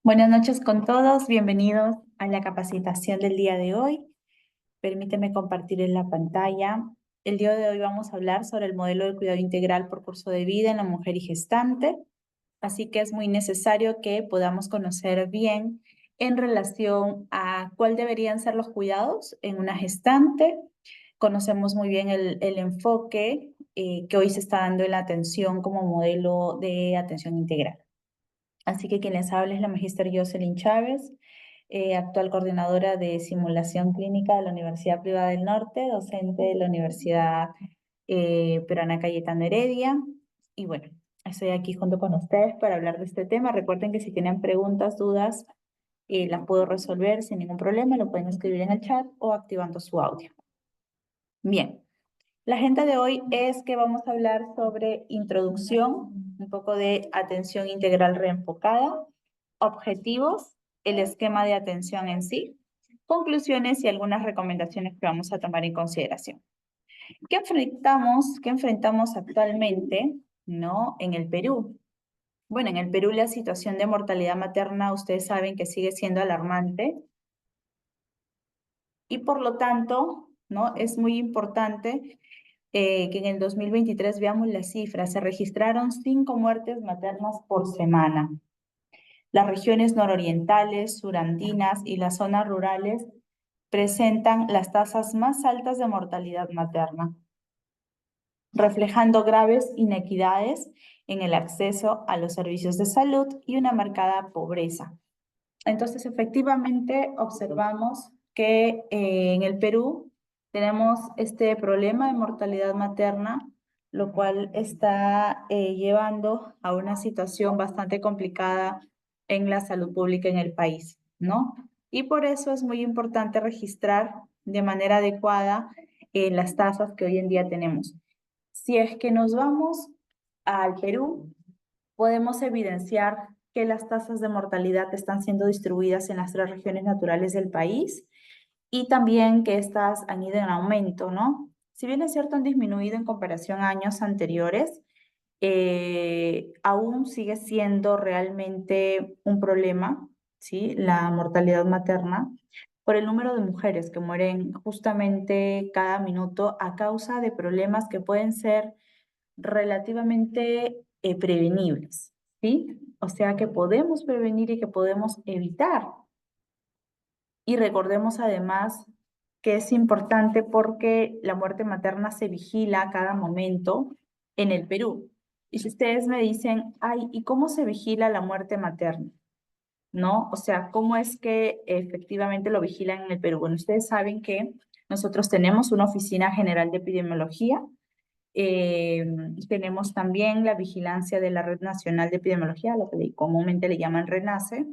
Buenas noches con todos, bienvenidos a la capacitación del día de hoy. Permíteme compartir en la pantalla. El día de hoy vamos a hablar sobre el modelo de cuidado integral por curso de vida en la mujer y gestante, así que es muy necesario que podamos conocer bien en relación a cuál deberían ser los cuidados en una gestante. Conocemos muy bien el enfoque que hoy se está dando en la atención como modelo de atención integral. Así que quien les habla es la magíster Jocelyn Chávez, actual coordinadora de simulación clínica de la Universidad Privada del Norte, docente de la Universidad Peruana Cayetano Heredia. Y bueno, estoy aquí junto con ustedes para hablar de este tema. Recuerden que si tienen preguntas, dudas, las puedo resolver sin ningún problema. Lo pueden escribir en el chat o activando su audio. Bien. La agenda de hoy es que vamos a hablar sobre introducción, un poco de atención integral reenfocada, objetivos, el esquema de atención en sí, conclusiones y algunas recomendaciones que vamos a tomar en consideración. ¿Qué enfrentamos actualmente, ¿no? En el Perú? Bueno, en el Perú la situación de mortalidad materna, ustedes saben que sigue siendo alarmante y por lo tanto, ¿no? Es muy importante que en el 2023 veamos las cifras. Se registraron 5 muertes maternas por semana. Las regiones nororientales, surandinas y las zonas rurales presentan las tasas más altas de mortalidad materna, reflejando graves inequidades en el acceso a los servicios de salud y una marcada pobreza. Entonces, efectivamente, observamos que en el Perú tenemos este problema de mortalidad materna, lo cual está llevando a una situación bastante complicada en la salud pública en el país, ¿no? Y por eso es muy importante registrar de manera adecuada las tasas que hoy en día tenemos. Si es que nos vamos al Perú, podemos evidenciar que las tasas de mortalidad están siendo distribuidas en las 3 regiones naturales del país y también que estas han ido en aumento, ¿no? Si bien es cierto, han disminuido en comparación a años anteriores, aún sigue siendo realmente un problema, ¿sí? La mortalidad materna por el número de mujeres que mueren justamente cada minuto a causa de problemas que pueden ser relativamente prevenibles, ¿sí? O sea que podemos prevenir y que podemos evitar. Y recordemos además que es importante porque la muerte materna se vigila a cada momento en el Perú. Y si ustedes me dicen, ay, ¿y cómo se vigila la muerte materna? ¿No? O sea, ¿cómo es que efectivamente lo vigilan en el Perú? Bueno, ustedes saben que nosotros tenemos una Oficina General de Epidemiología. Eh, Tenemos también la vigilancia de la Red Nacional de Epidemiología, lo que comúnmente le llaman RENACE,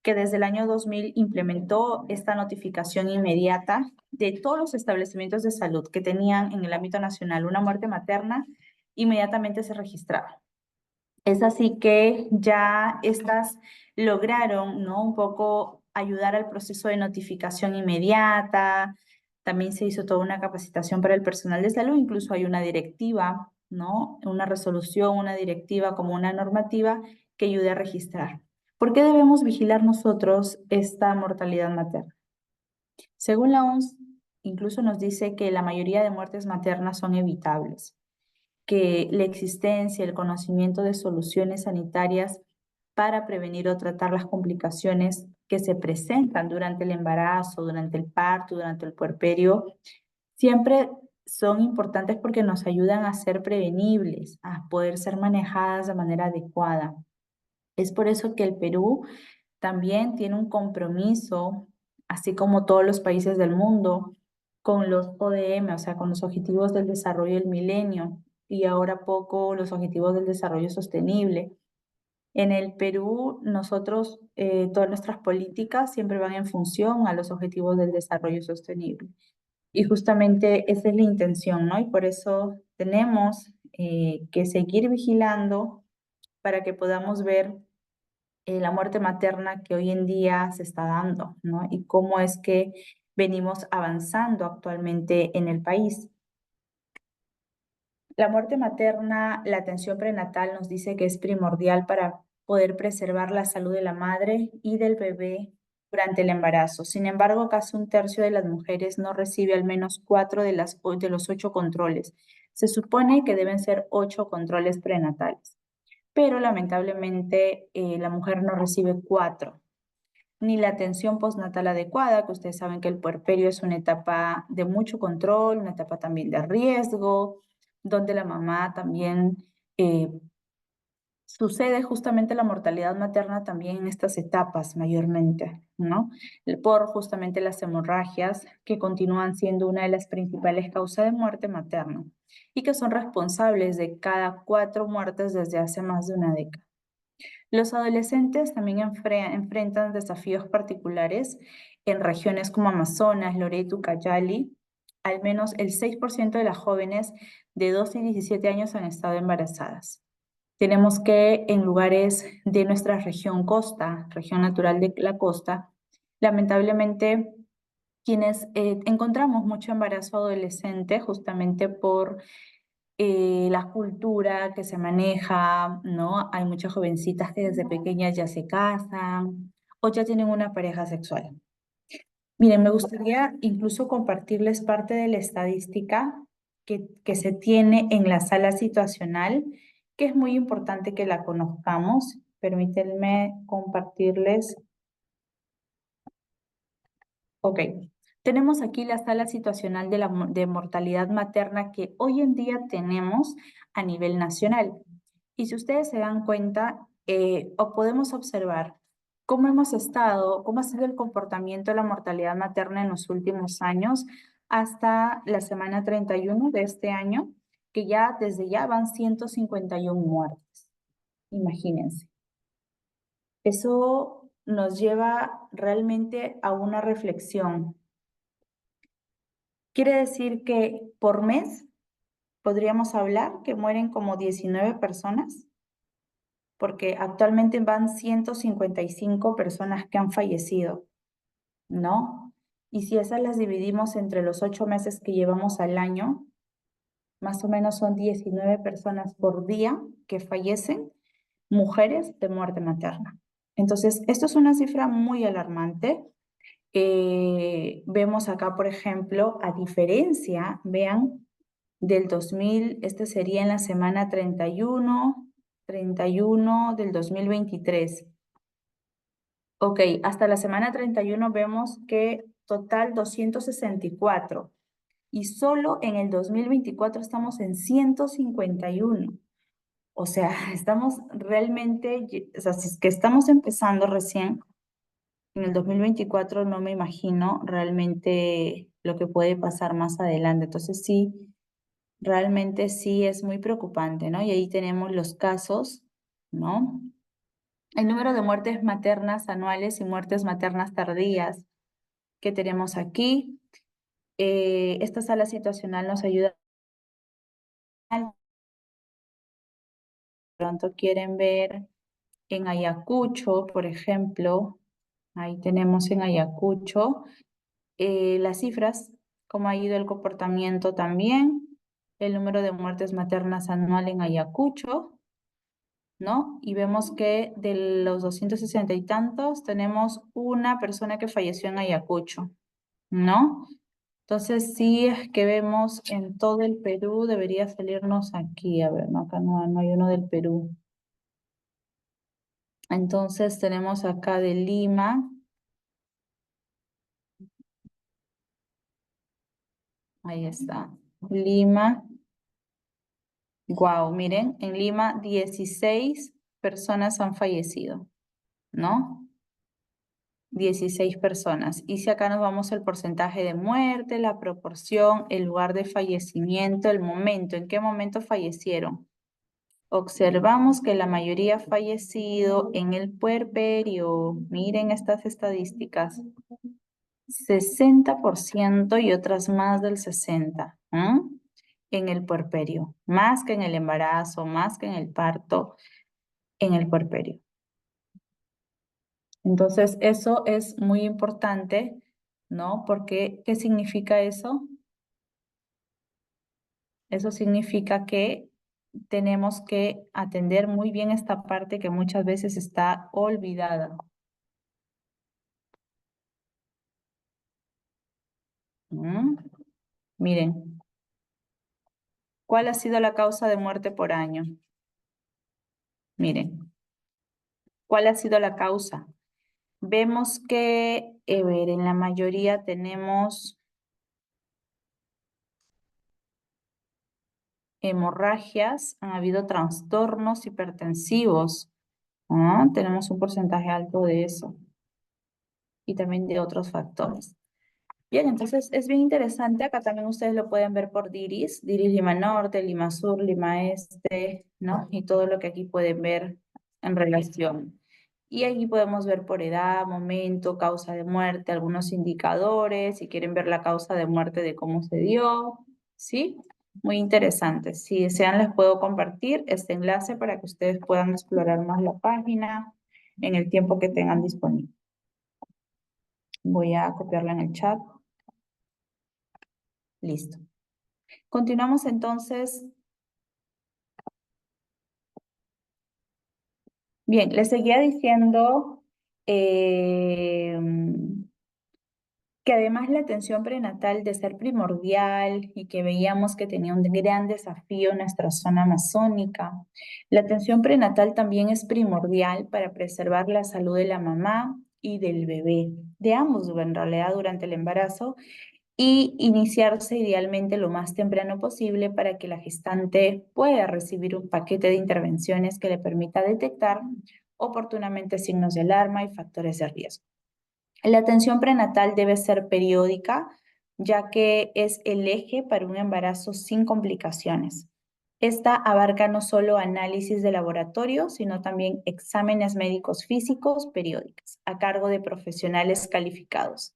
que desde el año 2000 implementó esta notificación inmediata de todos los establecimientos de salud que tenían en el ámbito nacional una muerte materna, inmediatamente se registraba. Es así que ya estas lograron, ¿no? Un poco ayudar al proceso de notificación inmediata. También se hizo toda una capacitación para el personal de salud, incluso hay una directiva, ¿no? Una resolución, una directiva como una normativa que ayude a registrar. ¿Por qué debemos vigilar nosotros esta mortalidad materna? Según la OMS, incluso nos dice que la mayoría de muertes maternas son evitables, que la existencia, el conocimiento de soluciones sanitarias para prevenir o tratar las complicaciones que se presentan durante el embarazo, durante el parto, durante el puerperio, siempre son importantes porque nos ayudan a ser prevenibles, a poder ser manejadas de manera adecuada. Es por eso que el Perú también tiene un compromiso, así como todos los países del mundo, con los ODM, o sea, con los Objetivos del Desarrollo del Milenio y ahora poco los Objetivos del Desarrollo Sostenible. En el Perú, nosotros, todas nuestras políticas siempre van en función a los Objetivos del Desarrollo Sostenible. Y justamente esa es la intención, ¿no? Y por eso tenemos que seguir vigilando para que podamos ver la muerte materna que hoy en día se está dando, ¿no? Y cómo es que venimos avanzando actualmente en el país. La muerte materna, la atención prenatal nos dice que es primordial para poder preservar la salud de la madre y del bebé durante el embarazo. Sin embargo, casi un tercio de las mujeres no recibe al menos 4 de los 8 controles. Se supone que deben ser 8 controles prenatales, pero lamentablemente la mujer no recibe 4 ni la atención postnatal adecuada, que ustedes saben que el puerperio es una etapa de mucho control, una etapa también de riesgo, donde la mamá también sucede justamente la mortalidad materna también en estas etapas mayormente, ¿no? Por justamente las hemorragias que continúan siendo una de las principales causas de muerte materna y que son responsables de cada 4 muertes desde hace más de una década. Los adolescentes también enfrentan desafíos particulares en regiones como Amazonas, Loreto, Ucayali. Al menos el 6% de las jóvenes de 12 y 17 años han estado embarazadas. Tenemos que en lugares de nuestra región costa, región natural de la costa, lamentablemente quienes encontramos mucho embarazo adolescente justamente por la cultura que se maneja, ¿no? Hay muchas jovencitas que desde pequeñas ya se casan o ya tienen una pareja sexual. Miren, me gustaría incluso compartirles parte de la estadística que se tiene en la sala situacional, que es muy importante que la conozcamos. Permítanme compartirles. Ok, tenemos aquí la sala situacional de mortalidad materna que hoy en día tenemos a nivel nacional. Y si ustedes se dan cuenta, o podemos observar cómo hemos estado, cómo ha sido el comportamiento de la mortalidad materna en los últimos años hasta la semana 31 de este año, que ya desde ya van 151 muertes. Imagínense. Eso nos lleva realmente a una reflexión. Quiere decir que por mes podríamos hablar que mueren como 19 personas, porque actualmente van 155 personas que han fallecido, ¿no? Y si esas las dividimos entre los 8 meses que llevamos al año, más o menos son 19 personas por día que fallecen, mujeres de muerte materna. Entonces, esto es una cifra muy alarmante. Vemos acá, por ejemplo, a diferencia, vean, del 2000, este sería en la semana 31 del 2023. Ok, hasta la semana 31 vemos que total 264 y solo en el 2024 estamos en 151. O sea, estamos realmente, o sea, si es que estamos empezando recién, en el 2024 no me imagino realmente lo que puede pasar más adelante. Entonces sí, realmente sí es muy preocupante, ¿no? Y ahí tenemos los casos, ¿no? El número de muertes maternas anuales y muertes maternas tardías que tenemos aquí. Esta sala situacional nos ayuda. Pronto quieren ver en Ayacucho, por ejemplo, ahí tenemos en Ayacucho las cifras, cómo ha ido el comportamiento también, el número de muertes maternas anual en Ayacucho, ¿no? Y vemos que de los 260 y tantos, tenemos una persona que falleció en Ayacucho, ¿no? Entonces, si es que vemos en todo el Perú, debería salirnos aquí, a ver, no, acá no hay uno del Perú. Entonces, tenemos acá de Lima, ahí está, Lima. Wow, miren, en Lima 16 personas han fallecido, ¿no? 16 personas. Y si acá nos vamos al porcentaje de muerte, la proporción, el lugar de fallecimiento, el momento, ¿en qué momento fallecieron? Observamos que la mayoría ha fallecido en el puerperio. Miren estas estadísticas. 60% y otras más del 60%, en el puerperio, más que en el embarazo, más que en el parto, en el puerperio. Entonces, eso es muy importante, ¿no? Porque, ¿qué significa eso? Eso significa que tenemos que atender muy bien esta parte que muchas veces está olvidada. Miren, ¿cuál ha sido la causa de muerte por año? Miren, ¿cuál ha sido la causa? Vemos que, ver, en la mayoría tenemos hemorragias, han habido trastornos hipertensivos. Tenemos un porcentaje alto de eso y también de otros factores. Bien, entonces es bien interesante. Acá también ustedes lo pueden ver por DIRIS, DIRIS Lima Norte, Lima Sur, Lima Este, ¿no? Y todo lo que aquí pueden ver en relación. Y aquí podemos ver por edad, momento, causa de muerte, algunos indicadores, si quieren ver la causa de muerte de cómo se dio, ¿sí? Muy interesante. Si desean, les puedo compartir este enlace para que ustedes puedan explorar más la página en el tiempo que tengan disponible. Voy a copiarla en el chat. Listo. Continuamos entonces. Bien, les seguía diciendo eh, que además la atención prenatal de ser primordial y que veíamos que tenía un gran desafío en nuestra zona amazónica, la atención prenatal también es primordial para preservar la salud de la mamá y del bebé, de ambos en realidad durante el embarazo y iniciarse idealmente lo más temprano posible para que la gestante pueda recibir un paquete de intervenciones que le permita detectar oportunamente signos de alarma y factores de riesgo. La atención prenatal debe ser periódica, ya que es el eje para un embarazo sin complicaciones. Esta abarca no solo análisis de laboratorio, sino también exámenes médicos físicos periódicos a cargo de profesionales calificados.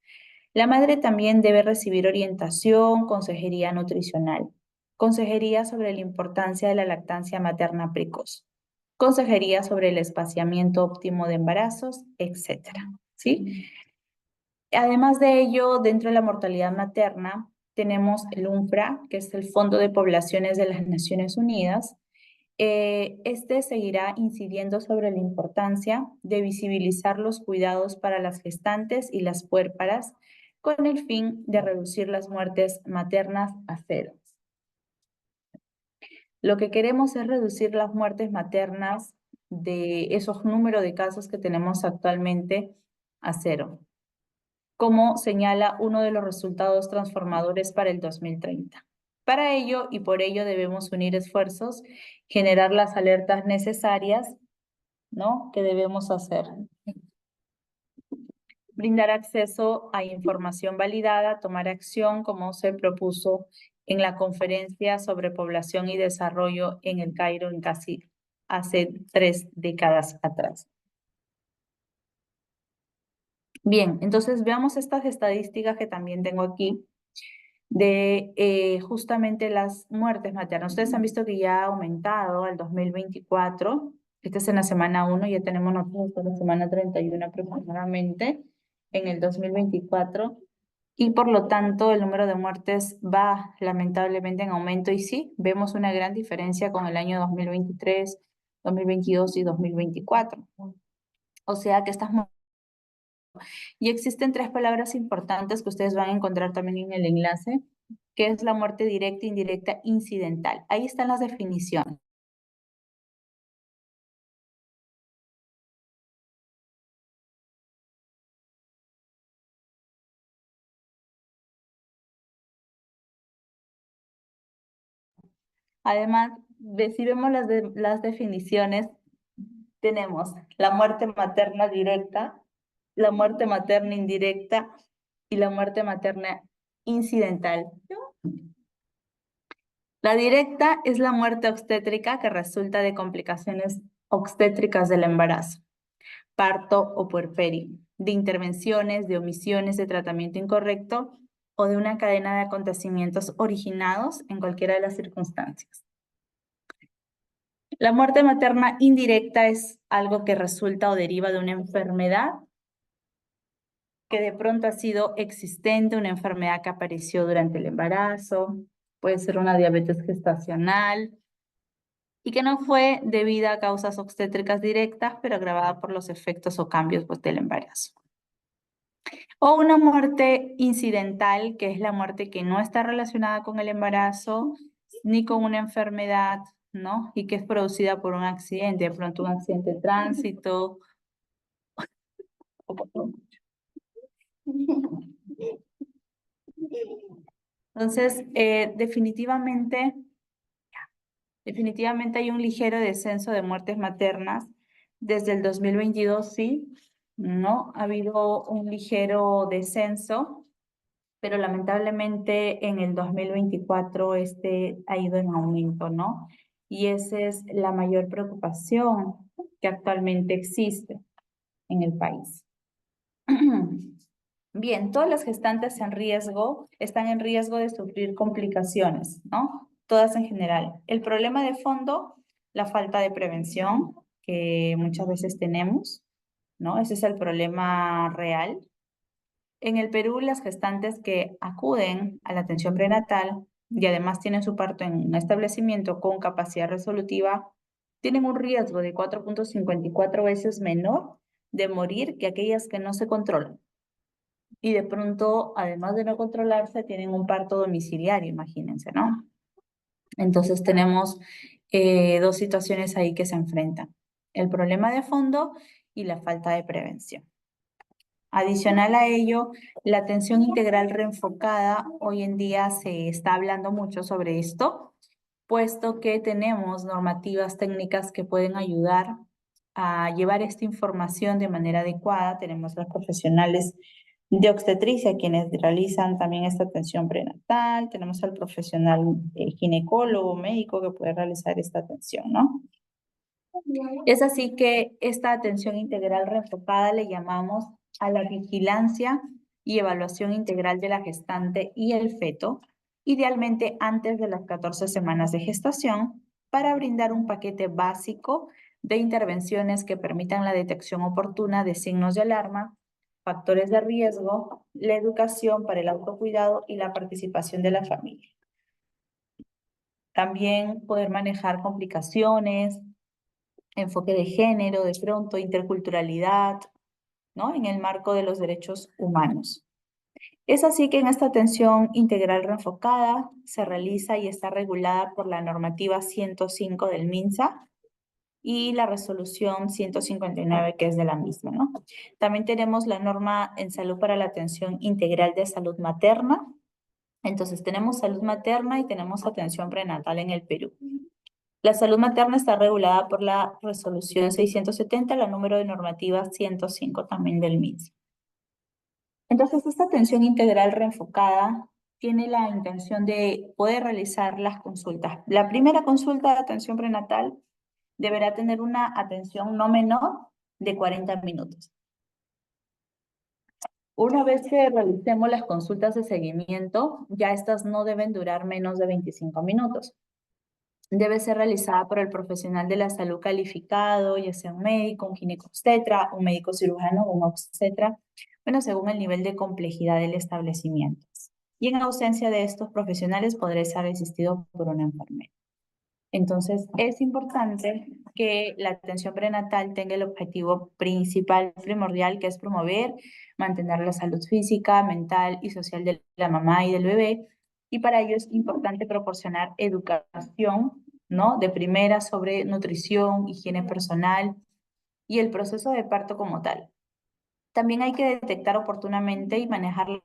La madre también debe recibir orientación, consejería nutricional, consejería sobre la importancia de la lactancia materna precoz, consejería sobre el espaciamiento óptimo de embarazos, etcétera. ¿Sí? Además de ello, dentro de la mortalidad materna, tenemos el UNFRA, que es el Fondo de Poblaciones de las Naciones Unidas. Este seguirá incidiendo sobre la importancia de visibilizar los cuidados para las gestantes y las puérperas con el fin de reducir las muertes maternas a cero. Lo que queremos es reducir las muertes maternas de esos números de casos que tenemos actualmente a cero, como señala uno de los resultados transformadores para el 2030. Para ello y por ello debemos unir esfuerzos, generar las alertas necesarias, ¿no? Que debemos hacer. Brindar acceso a información validada, tomar acción como se propuso en la conferencia sobre población y desarrollo en el Cairo en casi hace 3 décadas atrás. Bien, entonces veamos estas estadísticas que también tengo aquí de justamente las muertes maternas. Ustedes han visto que ya ha aumentado al 2024. Esta es en la semana 1, ya tenemos nosotros hasta la semana 31 aproximadamente en el 2024. Y por lo tanto el número de muertes va lamentablemente en aumento y sí, vemos una gran diferencia con el año 2023, 2022 y 2024. O sea que estas y existen 3 palabras importantes que ustedes van a encontrar también en el enlace, que es la muerte directa, indirecta, incidental. Ahí están las definiciones. Además, si vemos las definiciones, tenemos la muerte materna directa, la muerte materna indirecta y la muerte materna incidental. La directa es la muerte obstétrica que resulta de complicaciones obstétricas del embarazo, parto o puerperio, de intervenciones, de omisiones de tratamiento incorrecto o de una cadena de acontecimientos originados en cualquiera de las circunstancias. La muerte materna indirecta es algo que resulta o deriva de una enfermedad que de pronto ha sido existente, una enfermedad que apareció durante el embarazo, puede ser una diabetes gestacional, y que no fue debida a causas obstétricas directas, pero agravada por los efectos o cambios pues, del embarazo. O una muerte incidental, que es la muerte que no está relacionada con el embarazo ni con una enfermedad, ¿no? Y que es producida por un accidente, de pronto un accidente de tránsito. Entonces, definitivamente hay un ligero descenso de muertes maternas desde el 2022, sí, ¿no? Ha habido un ligero descenso, pero lamentablemente en el 2024 este ha ido en aumento, ¿no? Y esa es la mayor preocupación que actualmente existe en el país. Bien, todas las gestantes están en riesgo de sufrir complicaciones, ¿no? Todas en general. El problema de fondo, la falta de prevención que muchas veces tenemos, ¿no? Ese es el problema real. En el Perú, las gestantes que acuden a la atención prenatal y además tienen su parto en un establecimiento con capacidad resolutiva, tienen un riesgo de 4.54 veces menor de morir que aquellas que no se controlan. Y de pronto, además de no controlarse, tienen un parto domiciliario, imagínense, ¿no? Entonces tenemos dos situaciones ahí que se enfrentan. El problema de fondo y la falta de prevención. Adicional a ello, la atención integral reenfocada, hoy en día se está hablando mucho sobre esto, puesto que tenemos normativas técnicas que pueden ayudar a llevar esta información de manera adecuada. Tenemos los profesionales de obstetricia, quienes realizan también esta atención prenatal. Tenemos al profesional ginecólogo, médico, que puede realizar esta atención, ¿no? Es así que esta atención integral reenfocada le llamamos a la vigilancia y evaluación integral de la gestante y el feto, idealmente antes de las 14 semanas de gestación, para brindar un paquete básico de intervenciones que permitan la detección oportuna de signos de alarma, factores de riesgo, la educación para el autocuidado y la participación de la familia. También poder manejar complicaciones, enfoque de género, de pronto, interculturalidad, ¿no? En el marco de los derechos humanos. Es así que en esta atención integral reenfocada se realiza y está regulada por la normativa 105 del MINSA y la resolución 159 que es de la misma, ¿no? También tenemos la norma en salud para la atención integral de salud materna. Entonces tenemos salud materna y tenemos atención prenatal en el Perú. La salud materna está regulada por la resolución 670, la número de normativa 105 también del MINSA. Entonces, esta atención integral reenfocada tiene la intención de poder realizar las consultas. La primera consulta de atención prenatal deberá tener una atención no menor de 40 minutos. Una vez que realicemos las consultas de seguimiento, ya estas no deben durar menos de 25 minutos. Debe ser realizada por el profesional de la salud calificado, ya sea un médico, un ginecobstetra, un médico cirujano o un obstetra, bueno, según el nivel de complejidad del establecimiento. Y en ausencia de estos profesionales podrá ser asistido por una enfermera. Entonces, es importante que la atención prenatal tenga el objetivo principal, primordial, que es promover, mantener la salud física, mental y social de la mamá y del bebé. Y para ello es importante proporcionar educación, ¿no? De primera sobre nutrición, higiene personal y el proceso de parto como tal. También hay que detectar oportunamente y manejar lo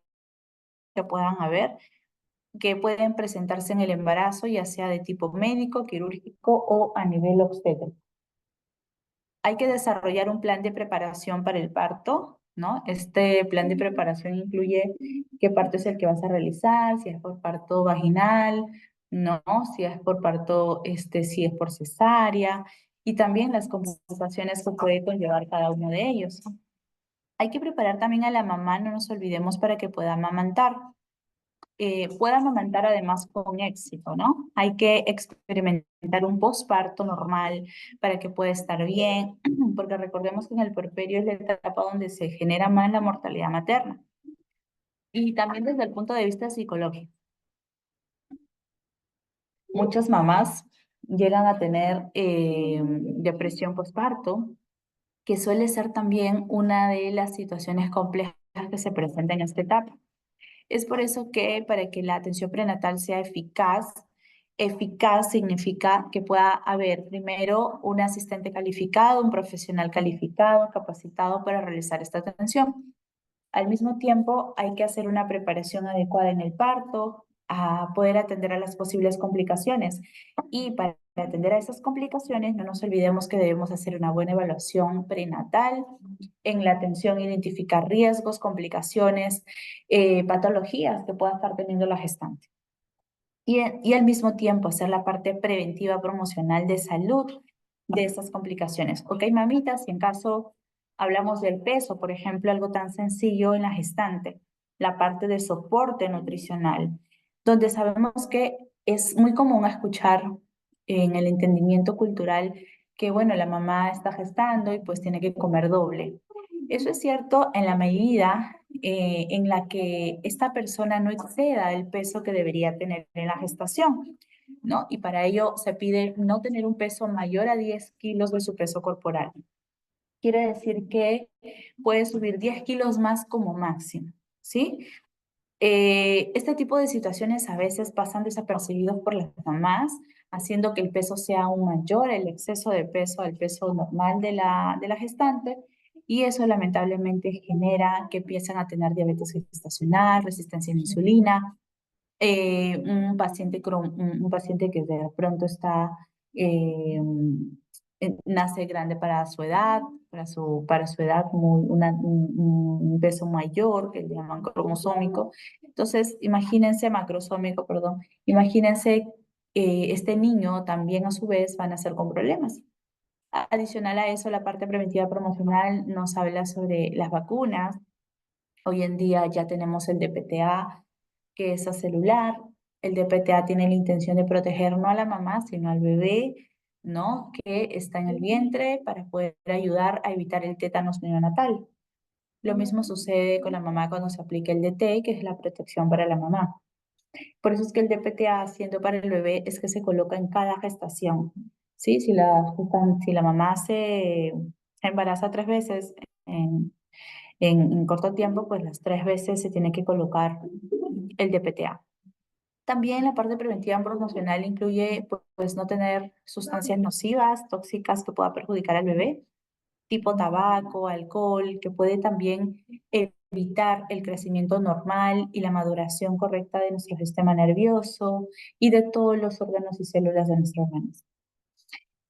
que puedan haber, que pueden presentarse en el embarazo, ya sea de tipo médico, quirúrgico o a nivel obstétrico. Hay que desarrollar un plan de preparación para el parto, ¿no? Este plan de preparación incluye qué parto es el que vas a realizar, si es por parto vaginal, ¿no? Si es por parto, si es por cesárea, y también las complicaciones que puede conllevar cada uno de ellos. Hay que preparar también a la mamá, no nos olvidemos, para que pueda amamantar. Pueda amamantar además con éxito, ¿no? Hay que experimentar un posparto normal para que pueda estar bien, porque recordemos que en el puerperio es la etapa donde se genera más la mortalidad materna. Y también desde el punto de vista psicológico. Muchas mamás llegan a tener depresión postparto, que suele ser también una de las situaciones complejas que se presentan en esta etapa. Es por eso que para que la atención prenatal sea eficaz, eficaz significa que pueda haber primero un asistente calificado, un profesional calificado, capacitado para realizar esta atención. Al mismo tiempo, hay que hacer una preparación adecuada en el parto, a poder atender a las posibles complicaciones. Y para atender a esas complicaciones, no nos olvidemos que debemos hacer una buena evaluación prenatal. En la atención, identificar riesgos, complicaciones, patologías que pueda estar teniendo la gestante. Y al mismo tiempo hacer la parte preventiva promocional de salud de estas complicaciones. Ok, mamita, si en caso hablamos del peso, por ejemplo, algo tan sencillo en la gestante, la parte de soporte nutricional, donde sabemos que es muy común escuchar en el entendimiento cultural que, bueno, la mamá está gestando y pues tiene que comer doble. Eso es cierto en la medida en la que esta persona no exceda el peso que debería tener en la gestación, ¿no? Y para ello se pide no tener un peso mayor a 10 kilos de su peso corporal. Quiere decir que puede subir 10 kilos más como máximo, ¿sí? Este tipo de situaciones a veces pasan desapercibidos por las mamás, haciendo que el peso sea aún mayor, el exceso de peso al peso normal de la gestante, y eso lamentablemente genera que empiezan a tener diabetes gestacional, resistencia a la insulina, un paciente que de pronto está, eh, nace grande para su edad, para su edad, un peso mayor, que le llaman cromosómico. Entonces, imagínense, macrosómico, perdón, imagínense, este niño también a su vez van a nacer con problemas. Adicional a eso, la parte preventiva promocional nos habla sobre las vacunas. Hoy en día ya tenemos el DPTA, que es celular. El DPTA tiene la intención de proteger no a la mamá, sino al bebé, ¿no? Que está en el vientre para poder ayudar a evitar el tétanos neonatal. Lo mismo sucede con la mamá cuando se aplica el DT, que es la protección para la mamá. Por eso es que el DPTA, siendo para el bebé, es que se coloca en cada gestación. ¿Sí? Si la mamá se embaraza 3 veces en, en corto tiempo, pues las 3 veces se tiene que colocar el DPTA. También la parte preventiva promocional incluye pues no tener sustancias nocivas, tóxicas que pueda perjudicar al bebé, tipo tabaco, alcohol, que puede también evitar el crecimiento normal y la maduración correcta de nuestro sistema nervioso y de todos los órganos y células de nuestro organismo.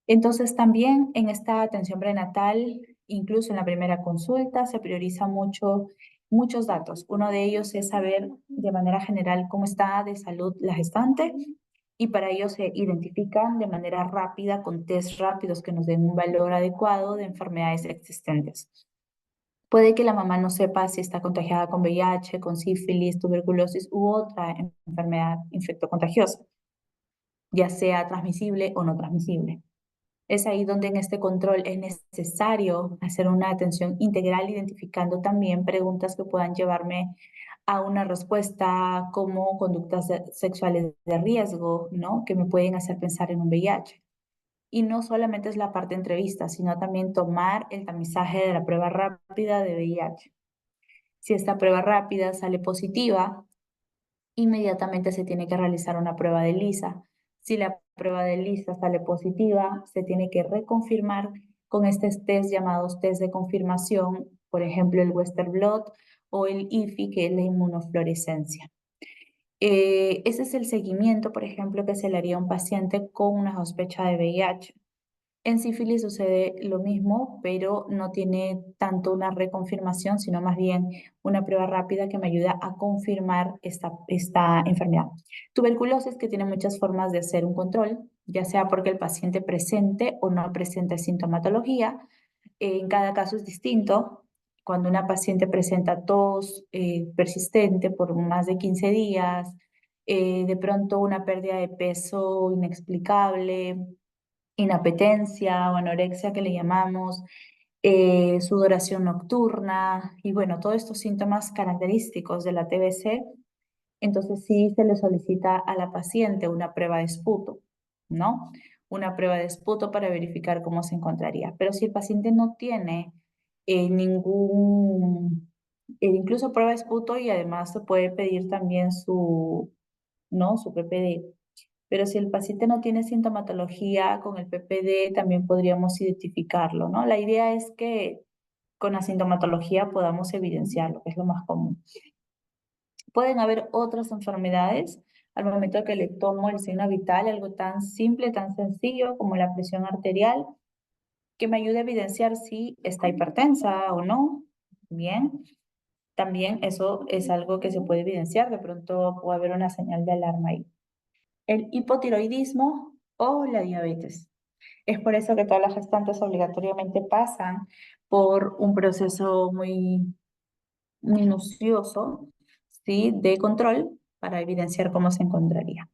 Entonces, también en esta atención prenatal, incluso en la primera consulta, se prioriza muchos datos. Uno de ellos es saber de manera general cómo está de salud la gestante, y para ello se identifican de manera rápida con test rápidos que nos den un valor adecuado de enfermedades existentes. Puede que la mamá no sepa si está contagiada con VIH, con sífilis, tuberculosis u otra enfermedad infectocontagiosa, ya sea transmisible o no transmisible. Es ahí donde en este control es necesario hacer una atención integral, identificando también preguntas que puedan llevarme a una respuesta como conductas sexuales de riesgo, ¿no? Que me pueden hacer pensar en un VIH. Y no solamente es la parte de entrevista, sino también tomar el tamizaje de la prueba rápida de VIH. Si esta prueba rápida sale positiva, inmediatamente se tiene que realizar una prueba de ELISA. Si la prueba de ELISA sale positiva, se tiene que reconfirmar con estos test llamados test de confirmación, por ejemplo el Western Blot o el IFI, que es la inmunofluorescencia. Ese es el seguimiento, por ejemplo, que se le haría a un paciente con una sospecha de VIH. En sífilis sucede lo mismo, pero no tiene tanto una reconfirmación, sino más bien una prueba rápida que me ayuda a confirmar esta enfermedad. Tuberculosis, que tiene muchas formas de hacer un control, ya sea porque el paciente presente o no presente sintomatología. En cada caso es distinto. Cuando una paciente presenta tos persistente por más de 15 días, de pronto una pérdida de peso inexplicable, inapetencia o anorexia que le llamamos, sudoración nocturna y bueno, todos estos síntomas característicos de la TBC, entonces sí se le solicita a la paciente una prueba de esputo, ¿no? una prueba de esputo para verificar cómo se encontraría. Pero si el paciente no tiene ningún, incluso prueba de esputo y además se puede pedir también su, ¿no? Su PPD. Pero si el paciente no tiene sintomatología, con el PPD también podríamos identificarlo, ¿no? La idea es que con la sintomatología podamos evidenciarlo, que es lo más común. Pueden haber otras enfermedades al momento que le tomo el signo vital, algo tan simple, tan sencillo como la presión arterial, que me ayude a evidenciar si está hipertensa o no. Bien, también eso es algo que se puede evidenciar, de pronto puede haber una señal de alarma ahí. El hipotiroidismo o la diabetes. Es por eso que todas las gestantes obligatoriamente pasan por un proceso muy minucioso, ¿sí? De control para evidenciar cómo se encontraría.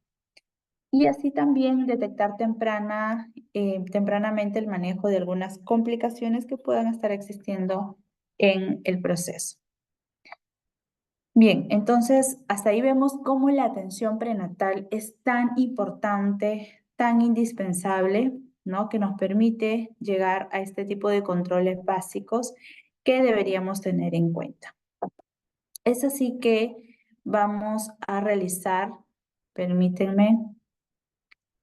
Y así también detectar tempranamente el manejo de algunas complicaciones que puedan estar existiendo en el proceso. Bien, entonces hasta ahí vemos cómo la atención prenatal es tan importante, tan indispensable, ¿no? Que nos permite llegar a este tipo de controles básicos que deberíamos tener en cuenta. Es así que vamos a realizar, permítanme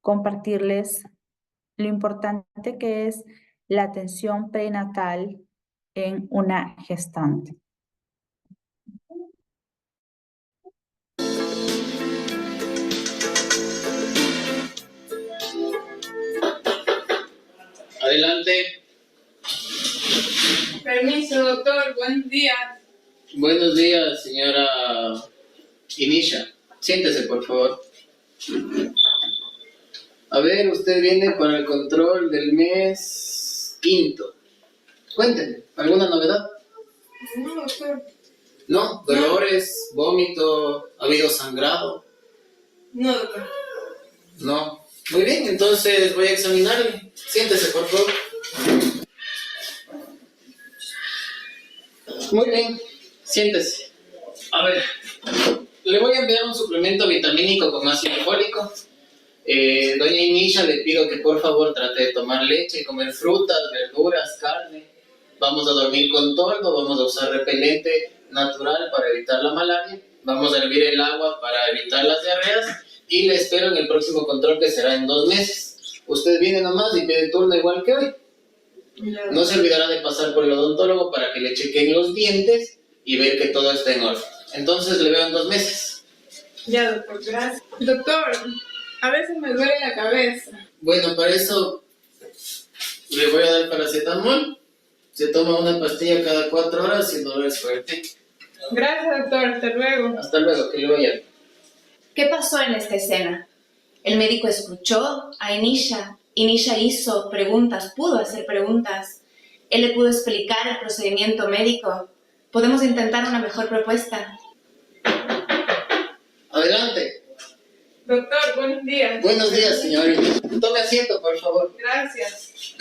compartirles lo importante que es la atención prenatal en una gestante. Adelante. Permiso, doctor. Buenos días. Buenos días, señora Inisha. Siéntese, por favor. A ver, usted viene para el control del mes quinto. Cuénteme, ¿alguna novedad? No, doctor. ¿No? ¿Dolores, vómito, ha habido sangrado? No, doctor. No. Muy bien, entonces voy a examinarle. Siéntese, por favor. Muy bien, siéntese. A ver, le voy a enviar un suplemento vitamínico con ácido fólico. Doña Inisha, le pido que por favor trate de tomar leche, comer frutas, verduras, carne. Vamos a dormir con toldo, vamos a usar repelente natural para evitar la malaria. Vamos a hervir el agua para evitar las diarreas. Y le espero en el próximo control, que será en 2 meses. Usted viene nomás y pide turno igual que hoy. No se olvidará de pasar por el odontólogo para que le chequen los dientes y ver que todo está en orden. Entonces le veo en 2 meses. Ya, doctor, gracias. Doctor, a veces me duele la cabeza. Bueno, para eso le voy a dar paracetamol. Se toma una pastilla cada 4 horas y el dolor es fuerte. Gracias, doctor. Hasta luego. Hasta luego, que le vaya bien. ¿Qué pasó en esta escena? El médico escuchó a Inisha. Inisha hizo preguntas, pudo hacer preguntas. Él le pudo explicar el procedimiento médico. Podemos intentar una mejor propuesta. Adelante. Doctor, buenos días. Buenos días, señorita. Tome asiento, por favor. Gracias.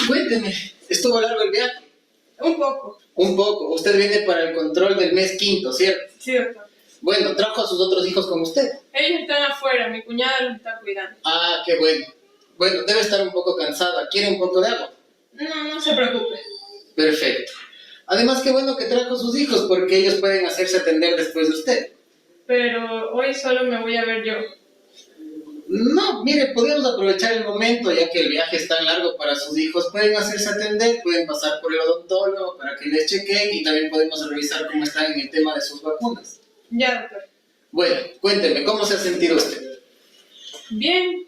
Cuénteme, ¿estuvo largo el viaje? Un poco. Un poco. Usted viene para el control del mes quinto, ¿cierto? Sí, doctor. Bueno, ¿trajo a sus otros hijos con usted? Ellos están afuera. Mi cuñada los está cuidando. Ah, qué bueno. Bueno, debe estar un poco cansada. ¿Quiere un poco de agua? No se preocupe. Perfecto. Además, qué bueno que trajo a sus hijos, porque ellos pueden hacerse atender después de usted. Pero hoy solo me voy a ver yo. No, mire, podemos aprovechar el momento, ya que el viaje es tan largo para sus hijos. Pueden hacerse atender, pueden pasar por el odontólogo para que les chequen y también podemos revisar cómo están en el tema de sus vacunas. Ya, doctor. Bueno, cuénteme, ¿cómo se ha sentido usted? Bien.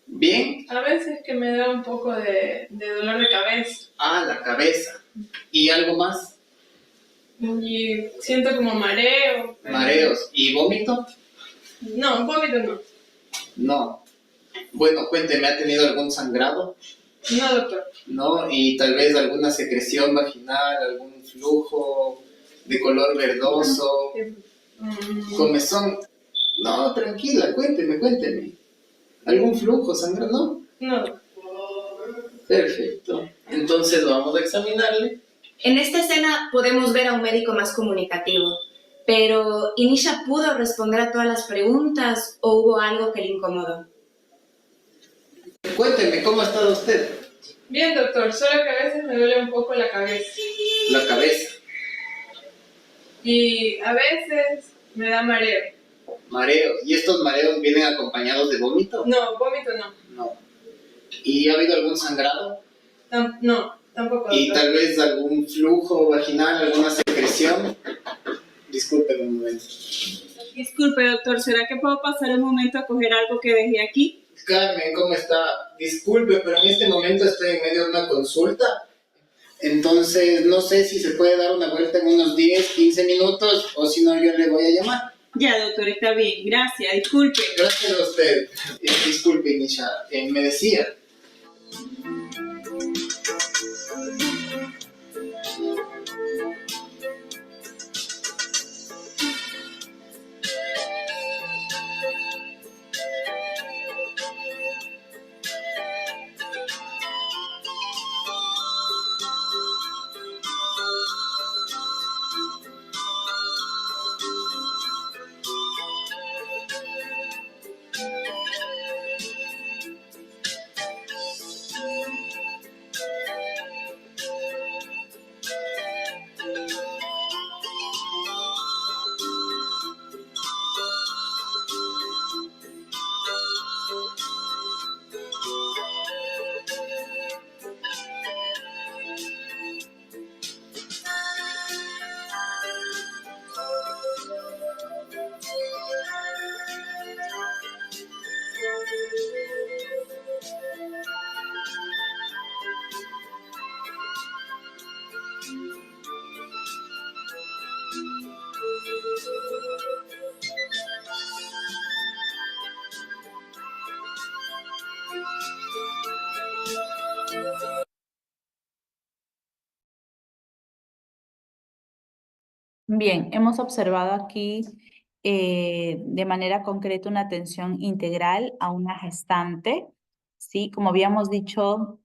¿Bien? A veces que me da un poco de dolor de cabeza. Ah, la cabeza. ¿Y algo más? Y siento como mareo. pero- Mareos. ¿Y vómito? No, vómito no. No. Bueno, cuénteme, ¿ha tenido algún sangrado? No, doctor. ¿No? Y tal vez alguna secreción vaginal, algún flujo de color verdoso, comezón. No, tranquila, cuénteme. ¿Algún flujo, sangrado? No. No. Perfecto. Entonces vamos a examinarle. En esta escena podemos ver a un médico más comunicativo, pero Inisha pudo responder a todas las preguntas o hubo algo que le incomodó. Cuénteme, ¿cómo ha estado usted? Bien, doctor, solo que a veces me duele un poco la cabeza. La cabeza, Y a veces me da mareo. mareos. ¿Y estos mareos vienen acompañados de vómito? No, vómito no. No. ¿Y ha habido algún sangrado? No, tampoco, ¿Y doctor. tal vez algún flujo vaginal, alguna secreción? Disculpe un momento. Disculpe, doctor, ¿será que puedo pasar un momento a coger algo que dejé aquí? Carmen, ¿cómo está? Disculpe, pero en este momento estoy en medio de una consulta. Entonces, no sé si se puede dar una vuelta en unos 10, 15 minutos o si no, yo le voy a llamar. Ya, doctor, está bien. Gracias, disculpe. Gracias a usted. Disculpe, Nisha. Me decía. Bien, hemos observado aquí de manera concreta una atención integral a una gestante, ¿sí? Como habíamos dicho,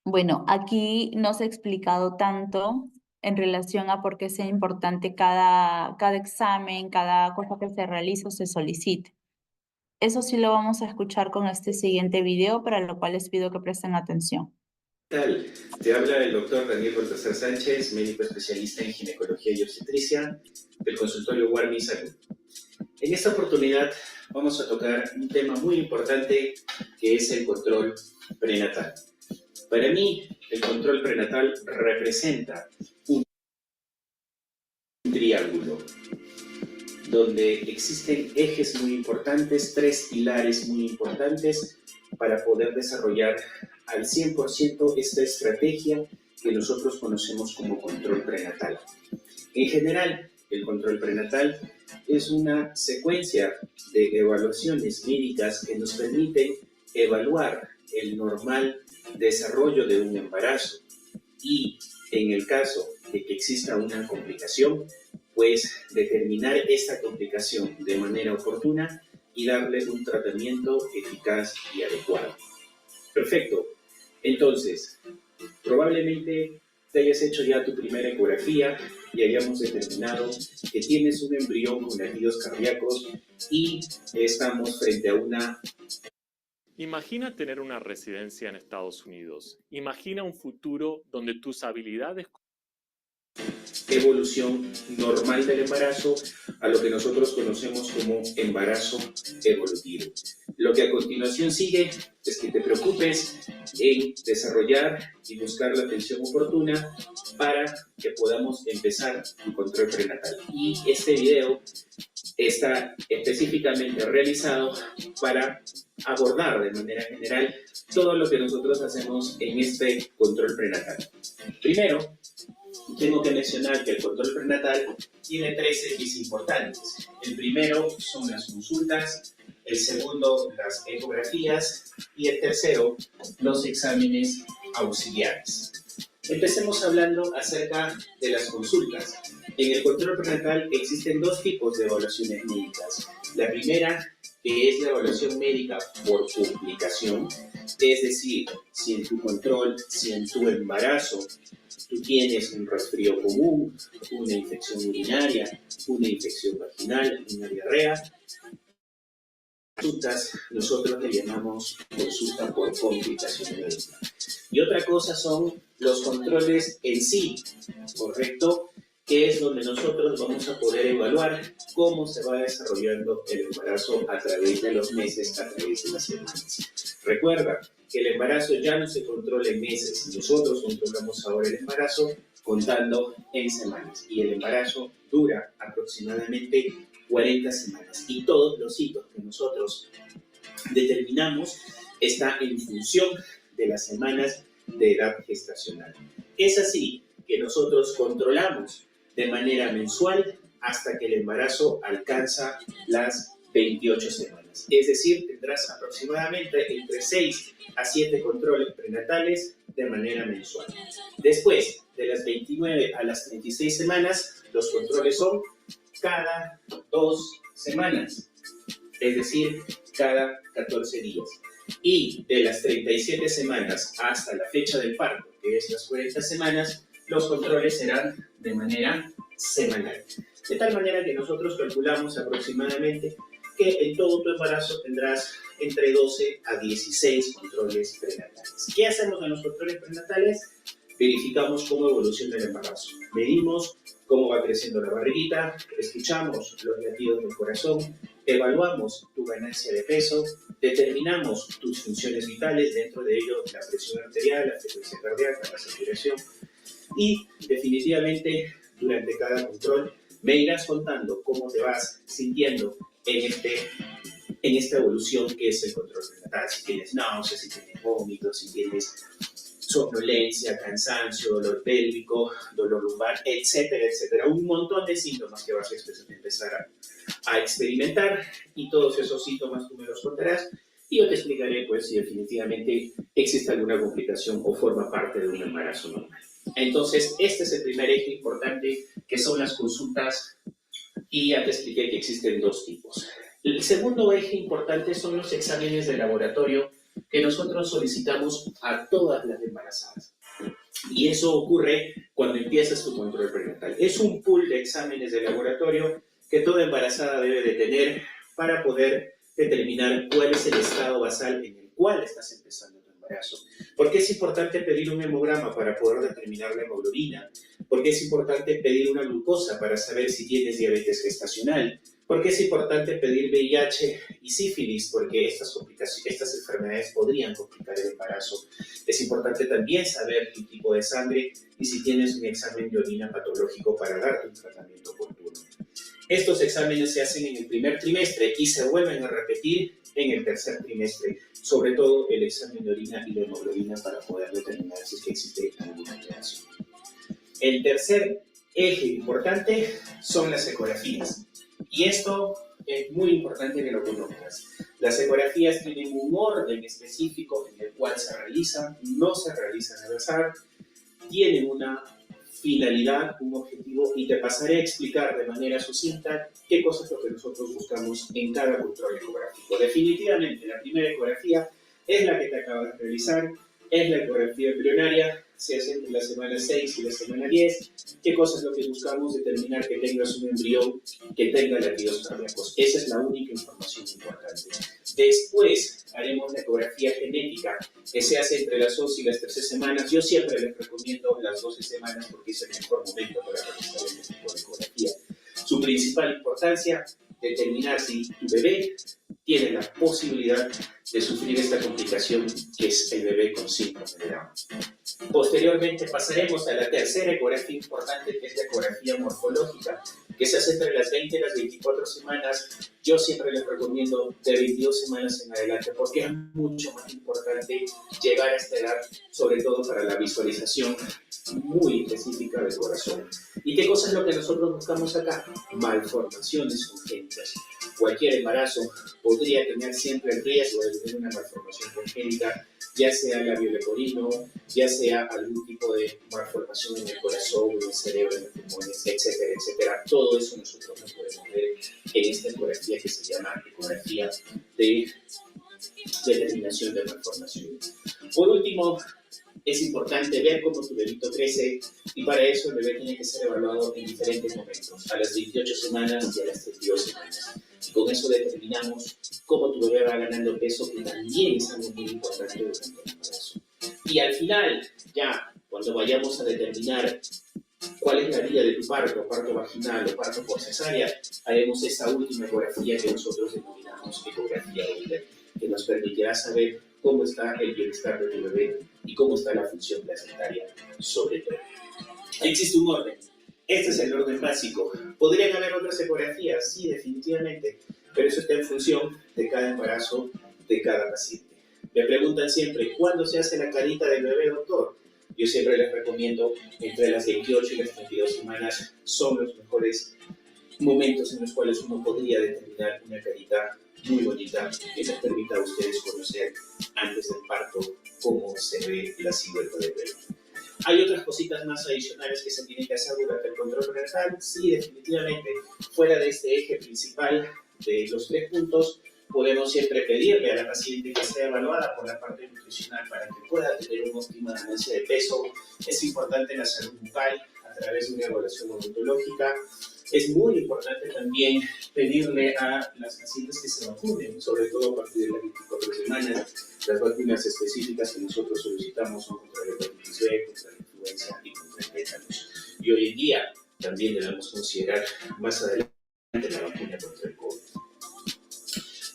bueno, aquí no se ha explicado tanto en relación a por qué sea importante cada examen, cada cosa que se realiza o se solicite. Eso sí lo vamos a escuchar con este siguiente video, para lo cual les pido que presten atención. ¿Qué tal? Te habla el doctor Daniel Baltasar Sánchez, médico especialista en ginecología y obstetricia del consultorio Warmi Salud. En esta oportunidad vamos a tocar un tema muy importante que es el control prenatal. Para mí, el control prenatal representa un triángulo donde existen ejes muy importantes, 3 pilares muy importantes para poder desarrollar al 100% esta estrategia que nosotros conocemos como control prenatal. En general, el control prenatal es una secuencia de evaluaciones médicas que nos permiten evaluar el normal desarrollo de un embarazo y, en el caso de que exista una complicación, pues determinar esta complicación de manera oportuna y darle un tratamiento eficaz y adecuado. Perfecto. Entonces, probablemente te hayas hecho ya tu primera ecografía y hayamos determinado que tienes un embrión con latidos cardíacos y estamos frente a una... Imagina tener una residencia en Estados Unidos. Imagina un futuro donde tus habilidades... evolución normal del embarazo a lo que nosotros conocemos como embarazo evolutivo. Lo que a continuación sigue es que te preocupes en desarrollar y buscar la atención oportuna para que podamos empezar un control prenatal. Y este video está específicamente realizado para abordar de manera general todo lo que nosotros hacemos en este control prenatal. Primero, tengo que mencionar que el control prenatal tiene 3 ejes importantes. El primero son las consultas, el segundo las ecografías y el tercero los exámenes auxiliares. Empecemos hablando acerca de las consultas. En el control prenatal existen 2 tipos de evaluaciones médicas. La primera, que es la evaluación médica por complicación, es decir, si en tu control, si en tu embarazo tú tienes un resfrío común, una infección urinaria, una infección vaginal, una diarrea, consultas nosotros le llamamos consulta por complicación médica. Y otra cosa son los controles en sí, ¿correcto? Que es donde nosotros vamos a poder evaluar cómo se va desarrollando el embarazo a través de los meses, a través de las semanas. Recuerda que el embarazo ya no se controla en meses, nosotros controlamos ahora el embarazo contando en semanas. Y el embarazo dura aproximadamente 40 semanas. Y todos los hitos que nosotros determinamos está en función de las semanas de edad gestacional. Es así que nosotros controlamos de manera mensual hasta que el embarazo alcanza las 28 semanas. Es decir, tendrás aproximadamente entre 6 a 7 controles prenatales de manera mensual. Después de las 29 a las 36 semanas, los controles son cada 2 semanas, es decir, cada 14 días. Y de las 37 semanas hasta la fecha del parto, que es las 40 semanas, los controles serán de manera semanal. De tal manera que nosotros calculamos aproximadamente que en todo tu embarazo tendrás entre 12 a 16 controles prenatales. ¿Qué hacemos en los controles prenatales? Verificamos cómo evoluciona el embarazo. Medimos cómo va creciendo la barriguita, escuchamos los latidos del corazón, evaluamos tu ganancia de peso, determinamos tus funciones vitales, dentro de ello la presión arterial, la frecuencia cardíaca, la saturación, y definitivamente durante cada control me irás contando cómo te vas sintiendo en esta evolución que es el control prenatal. Si tienes náuseas, si tienes vómitos, si tienes somnolencia, cansancio, dolor pélvico, dolor lumbar, etcétera, etcétera. Un montón de síntomas que vas a empezar a experimentar, y todos esos síntomas tú me los contarás y yo te explicaré pues si definitivamente existe alguna complicación o forma parte de un embarazo normal. Entonces, este es el primer eje importante, que son las consultas, y ya te expliqué que existen dos tipos. El segundo eje importante son los exámenes de laboratorio que nosotros solicitamos a todas las embarazadas. Y eso ocurre cuando empiezas tu control prenatal. Es un pool de exámenes de laboratorio que toda embarazada debe de tener para poder determinar cuál es el estado basal en el cual estás empezando tu embarazo. ¿Por qué es importante pedir un hemograma para poder determinar la hemoglobina? ¿Por qué es importante pedir una glucosa para saber si tienes diabetes gestacional? ¿Por qué es importante pedir VIH y sífilis? Porque estas enfermedades podrían complicar el embarazo. Es importante también saber tu tipo de sangre y si tienes un examen de orina patológico para darte un tratamiento oportuno. Estos exámenes se hacen en el primer trimestre y se vuelven a repetir en el tercer trimestre, sobre todo el examen de orina y de hemoglobina para poder determinar si es que existe alguna alteración. El tercer eje importante son las ecografías. Y esto es muy importante que lo conozcas. Las ecografías tienen un orden específico en el cual se realizan, no se realizan al azar, tienen una finalidad, un objetivo, y te pasaré a explicar de manera sucinta qué cosas es lo que nosotros buscamos en cada control ecográfico. Definitivamente, la primera ecografía es la que te acabas de realizar, es la ecografía embrionaria, se hace entre la semana 6 y la semana 10. ¿Qué cosa es lo que buscamos? Determinar que tengas un embrión que tenga latidos cardíacos. Esa es la única información importante. Después haremos la ecografía genética, que se hace entre las 11 y las 13 semanas. Yo siempre les recomiendo las 12 semanas porque es el mejor momento para realizar este tipo de ecografía. Su principal importancia, determinar si tu bebé tiene la posibilidad de sufrir esta complicación que es el bebé con síndrome de Down. Posteriormente pasaremos a la tercera ecografía importante, que es la ecografía morfológica, que se hace entre las 20 y las 24 semanas. Yo siempre les recomiendo de 22 semanas en adelante, porque es mucho más importante llegar a esta edad, sobre todo para la visualización muy específica del corazón. ¿Y qué cosa es lo que nosotros buscamos acá? Malformaciones congénitas. Cualquier embarazo podría tener siempre el riesgo de tener una malformación congénita, ya sea labio-leporino, ya sea algún tipo de malformación en el corazón, en el cerebro, en los pulmones, etcétera, etcétera. Todo eso nosotros lo podemos ver en esta ecografía que se llama ecografía de determinación de malformaciones. Por último, es importante ver cómo tu bebito crece, y para eso el bebé tiene que ser evaluado en diferentes momentos, a las 28 semanas y a las 32 semanas. Y con eso determinamos cómo tu bebé va ganando peso, que también es algo muy importante durante el embarazo. Y al final, ya, cuando vayamos a determinar cuál es la vía de tu parto vaginal o parto por cesárea, haremos esa última ecografía que nosotros denominamos ecografía Doppler, que nos permitirá saber cómo está el bienestar de tu bebé y cómo está la función placentaria, sobre todo. Existe un orden. Este es el orden básico. ¿Podrían haber otras ecografías? Sí, definitivamente, pero eso está en función de cada embarazo, de cada paciente. Me preguntan siempre, ¿cuándo se hace la carita del bebé, doctor? Yo siempre les recomiendo entre las 28 y las 32 semanas son los mejores momentos en los cuales uno podría determinar una carita muy bonita que les permita a ustedes conocer antes del parto cómo se ve la silueta del bebé. ¿Hay otras cositas más adicionales que se tienen que hacer durante el control prenatal? Sí, definitivamente. Fuera de este eje principal de los 3 puntos, podemos siempre pedirle a la paciente que sea evaluada por la parte nutricional para que pueda tener una óptima ganancia de peso. Es importante la salud bucal a través de una evaluación odontológica. Es muy importante también pedirle a las pacientes que se vacunen, sobre todo a partir de las 24 semanas. Las vacunas específicas que nosotros solicitamos son contra la hepatitis B, contra la influenza y contra el tétanos. Y hoy en día también debemos considerar más adelante la vacuna contra el COVID.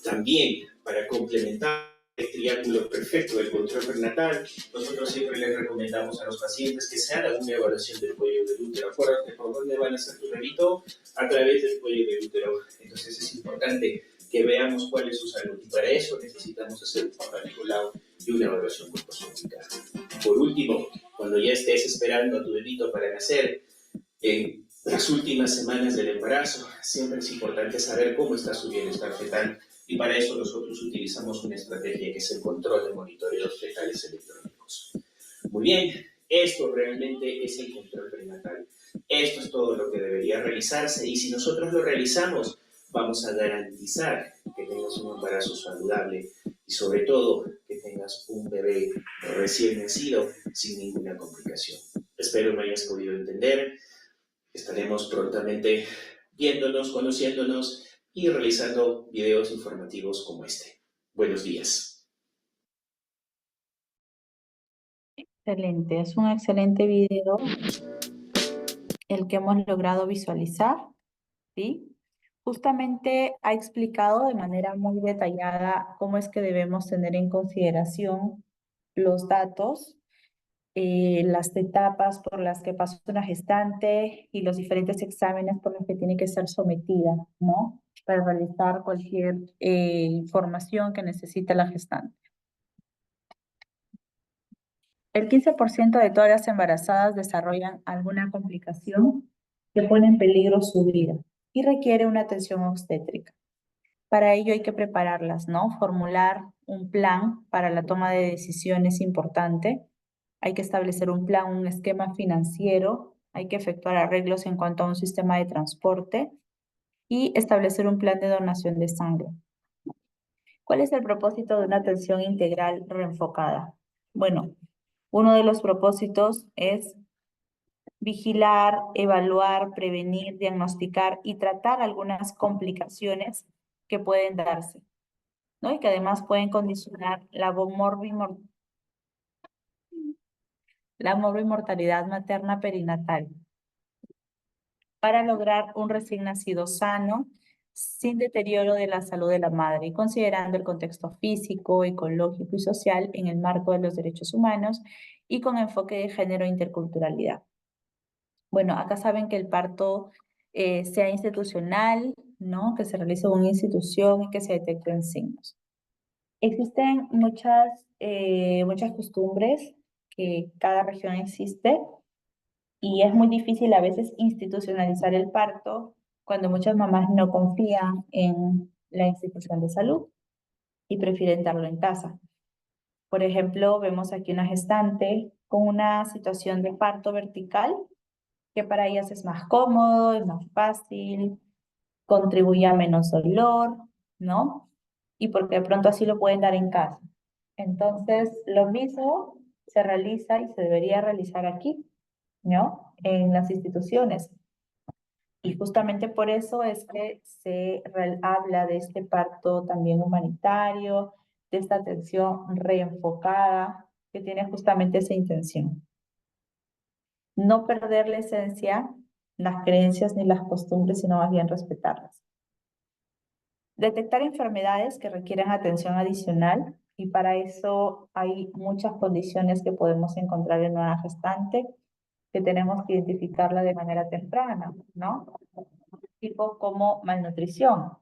También, para complementar el triángulo perfecto del control prenatal, nosotros siempre les recomendamos a los pacientes que se hagan una evaluación del cuello del útero. Acuérdate por dónde van a hacer tu bebito, a través del cuello del útero. Entonces es importante que veamos cuál es su salud y para eso necesitamos hacer un Papa Nicolau y una evaluación colposcópica. Por último, cuando ya estés esperando a tu bebito para nacer, en las últimas semanas del embarazo, siempre es importante saber cómo está su bienestar fetal. Y para eso nosotros utilizamos una estrategia que es el control de monitoreos fetales electrónicos. Muy bien, esto realmente es el control prenatal. Esto es todo lo que debería realizarse y si nosotros lo realizamos, vamos a garantizar que tengas un embarazo saludable y sobre todo que tengas un bebé recién nacido sin ninguna complicación. Espero me hayas podido entender. Estaremos prontamente viéndonos, conociéndonos y realizando videos informativos como este. Buenos días. Excelente, es un excelente video el que hemos logrado visualizar, ¿sí? Justamente ha explicado de manera muy detallada cómo es que debemos tener en consideración los datos, las etapas por las que pasa una gestante y los diferentes exámenes por los que tiene que ser sometida, ¿no? Para realizar cualquier información que necesita la gestante. El 15% de todas las embarazadas desarrollan alguna complicación que pone en peligro su vida y requiere una atención obstétrica. Para ello hay que prepararlas, ¿no? Formular un plan para la toma de decisiones importante. Hay que establecer un plan, un esquema financiero. Hay que efectuar arreglos en cuanto a un sistema de transporte y establecer un plan de donación de sangre. ¿Cuál es el propósito de una atención integral reenfocada? Bueno, uno de los propósitos es vigilar, evaluar, prevenir, diagnosticar y tratar algunas complicaciones que pueden darse, ¿no? Y que además pueden condicionar la morbimortalidad materna perinatal para lograr un recién nacido sano, sin deterioro de la salud de la madre y considerando el contexto físico, ecológico y social en el marco de los derechos humanos y con enfoque de género e interculturalidad. Bueno, acá saben que el parto sea institucional, ¿no? Que se realice en una institución y que se detecten signos. Existen muchas costumbres que cada región existe y es muy difícil a veces institucionalizar el parto cuando muchas mamás no confían en la institución de salud y prefieren darlo en casa. Por ejemplo, vemos aquí una gestante con una situación de parto vertical que para ellas es más cómodo, es más fácil, contribuye a menos dolor, ¿no? Y porque de pronto así lo pueden dar en casa. Entonces, lo mismo se realiza y se debería realizar aquí, ¿no? En las instituciones. Y justamente por eso es que se habla de este parto también humanitario, de esta atención reenfocada, que tiene justamente esa intención. No perder la esencia, las creencias ni las costumbres, sino más bien respetarlas. Detectar enfermedades que requieren atención adicional, y para eso hay muchas condiciones que podemos encontrar en una gestante, que tenemos que identificarla de manera temprana, ¿no? Tipo como malnutrición,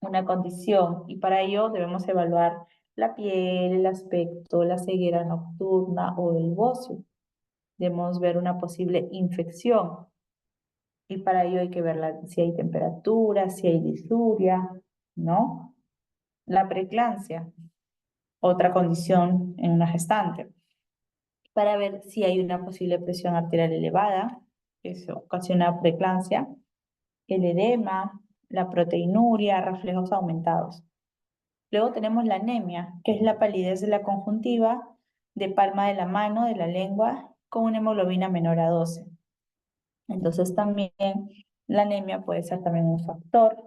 una condición, y para ello debemos evaluar la piel, el aspecto, la ceguera nocturna o el bocio. Debemos ver una posible infección, y para ello hay que ver si hay temperatura, si hay disuria, ¿no? La preeclampsia, otra condición en una gestante, para ver si hay una posible presión arterial elevada, que eso ocasiona preeclampsia, el edema, la proteinuria, reflejos aumentados. Luego tenemos la anemia, que es la palidez de la conjuntiva, de palma de la mano, de la lengua, con una hemoglobina menor a 12. Entonces también la anemia puede ser también un factor.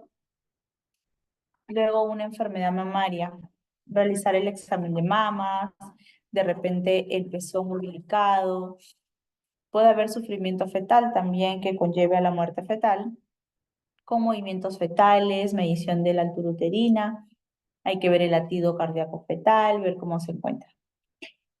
Luego una enfermedad mamaria, realizar el examen de mamas, de repente el pezón umbilicado. Puede haber sufrimiento fetal también que conlleve a la muerte fetal, con movimientos fetales, medición de la altura uterina. Hay que ver el latido cardíaco fetal, ver cómo se encuentra.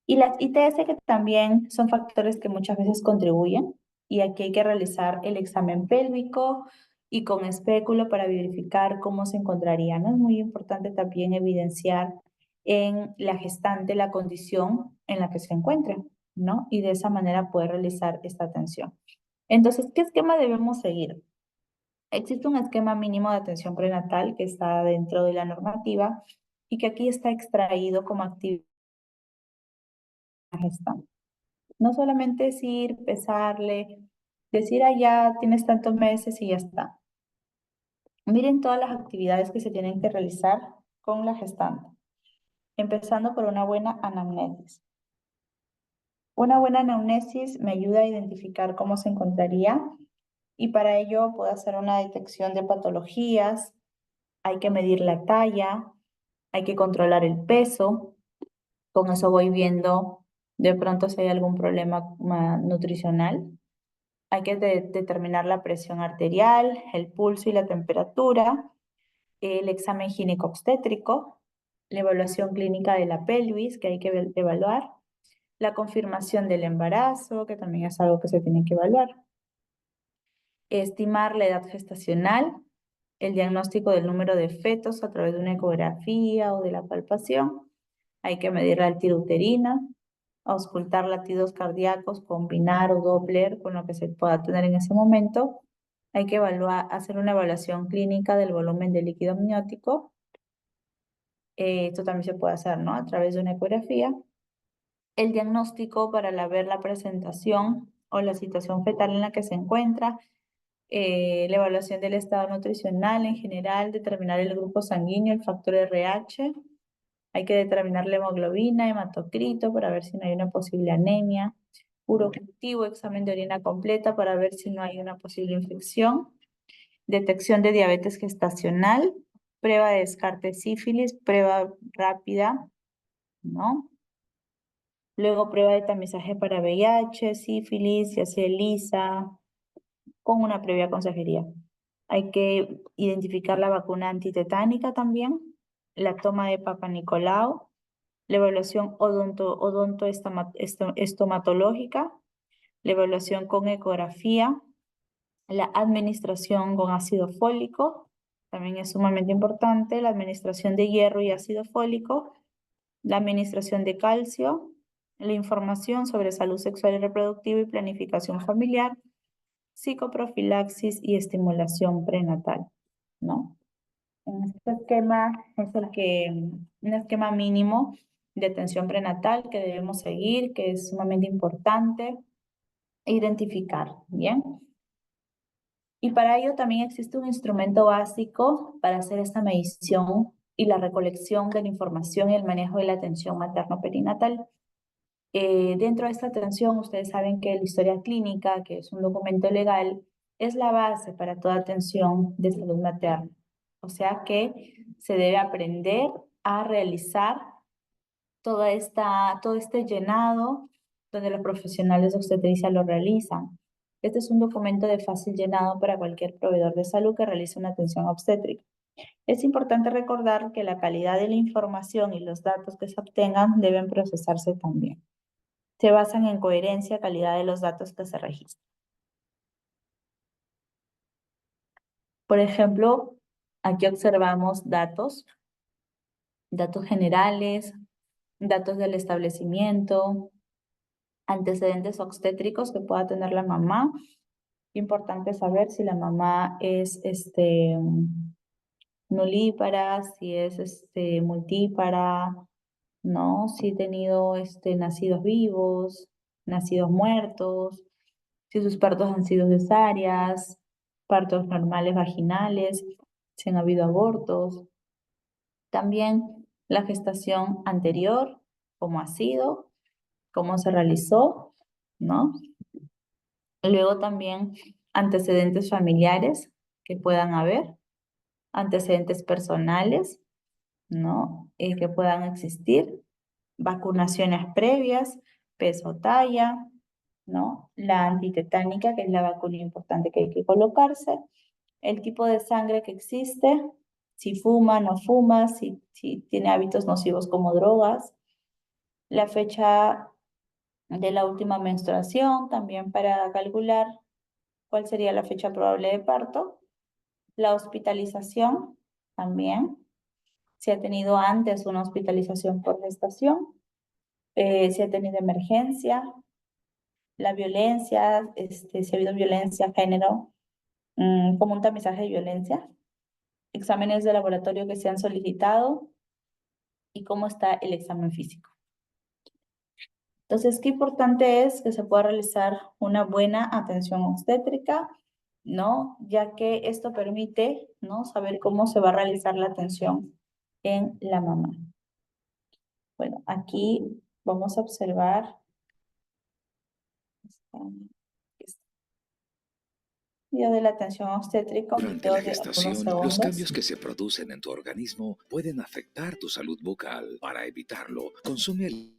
Y las ITS, que también son factores que muchas veces contribuyen, y aquí hay que realizar el examen pélvico y con espéculo para verificar cómo se encontraría, ¿no? Es muy importante también evidenciar en la gestante la condición en la que se encuentre, ¿no? Y de esa manera poder realizar esta atención. Entonces, ¿qué esquema debemos seguir? Existe un esquema mínimo de atención prenatal que está dentro de la normativa y que aquí está extraído como actividad gestante. No solamente es ir, pesarle, decir, ya tienes tantos meses y ya está. Miren todas las actividades que se tienen que realizar con la gestante, empezando por una buena anamnesis. Una buena anamnesis me ayuda a identificar cómo se encontraría, y para ello puedo hacer una detección de patologías. Hay que medir la talla, hay que controlar el peso. Con eso voy viendo de pronto si hay algún problema nutricional. Hay que determinar la presión arterial, el pulso y la temperatura, el examen gineco-obstétrico, la evaluación clínica de la pelvis, que hay que evaluar, la confirmación del embarazo, que también es algo que se tiene que evaluar, estimar la edad gestacional, el diagnóstico del número de fetos a través de una ecografía o de la palpación. Hay que medir la altura uterina, auscultar latidos cardíacos, combinar o Doppler con lo que se pueda tener en ese momento. Hay que hacer una evaluación clínica del volumen de líquido amniótico. Esto también se puede hacer, ¿no? A través de una ecografía. El diagnóstico para ver la presentación o la situación fetal en la que se encuentra. La evaluación del estado nutricional en general, determinar el grupo sanguíneo, el factor RH. Hay que determinar la hemoglobina, hematocrito para ver si no hay una posible anemia, urocultivo, examen de orina completa para ver si no hay una posible infección, detección de diabetes gestacional, prueba de descarte sífilis, prueba rápida, ¿no? Luego prueba de tamizaje para VIH, sífilis, ya sea ELISA, con una previa consejería. Hay que identificar la vacuna antitetánica también, la toma de Papa Nicolau, la evaluación odontoestomatológica, la evaluación con ecografía, la administración con ácido fólico, también es sumamente importante, la administración de hierro y ácido fólico, la administración de calcio, la información sobre salud sexual y reproductiva y planificación familiar, psicoprofilaxis y estimulación prenatal, ¿no? En este esquema es un esquema mínimo de atención prenatal que debemos seguir, que es sumamente importante identificar, ¿bien? Y para ello también existe un instrumento básico para hacer esta medición y la recolección de la información y el manejo de la atención materno-perinatal. Dentro de esta atención, ustedes saben que la historia clínica, que es un documento legal, es la base para toda atención de salud materna. O sea que se debe aprender a realizar todo este llenado donde los profesionales de obstetricia lo realizan. Este es un documento de fácil llenado para cualquier proveedor de salud que realice una atención obstétrica. Es importante recordar que la calidad de la información y los datos que se obtengan deben procesarse también. Se basan en coherencia y calidad de los datos que se registran. Por ejemplo, aquí observamos datos generales, datos del establecimiento, antecedentes obstétricos que pueda tener la mamá. Importante saber si la mamá es nulípara, si es multípara, ¿no? Si ha tenido nacidos vivos, nacidos muertos, si sus partos han sido cesáreas, partos normales vaginales, si han habido abortos. También la gestación anterior, cómo ha sido, cómo se realizó, ¿no? Luego también antecedentes familiares que puedan haber, antecedentes personales, ¿no? Que puedan existir, vacunaciones previas, peso, talla, ¿no? La antitetánica, que es la vacuna importante que hay que colocarse, el tipo de sangre que existe, si fuma, no fuma, si tiene hábitos nocivos como drogas, la fecha de la última menstruación, también para calcular cuál sería la fecha probable de parto, la hospitalización también, si ha tenido antes una hospitalización por gestación, si ha tenido emergencia, la violencia, si ha habido violencia, género, como un tamizaje de violencia, exámenes de laboratorio que se han solicitado y cómo está el examen físico. Entonces, qué importante es que se pueda realizar una buena atención obstétrica, ¿no? Ya que esto permite, ¿no? Saber cómo se va a realizar la atención en la mamá. Bueno, aquí vamos a observar video de la atención obstétrica. Durante la Video de algunos gestación, los segundos. cambios que se producen en tu organismo pueden afectar tu salud bucal. Para evitarlo, consume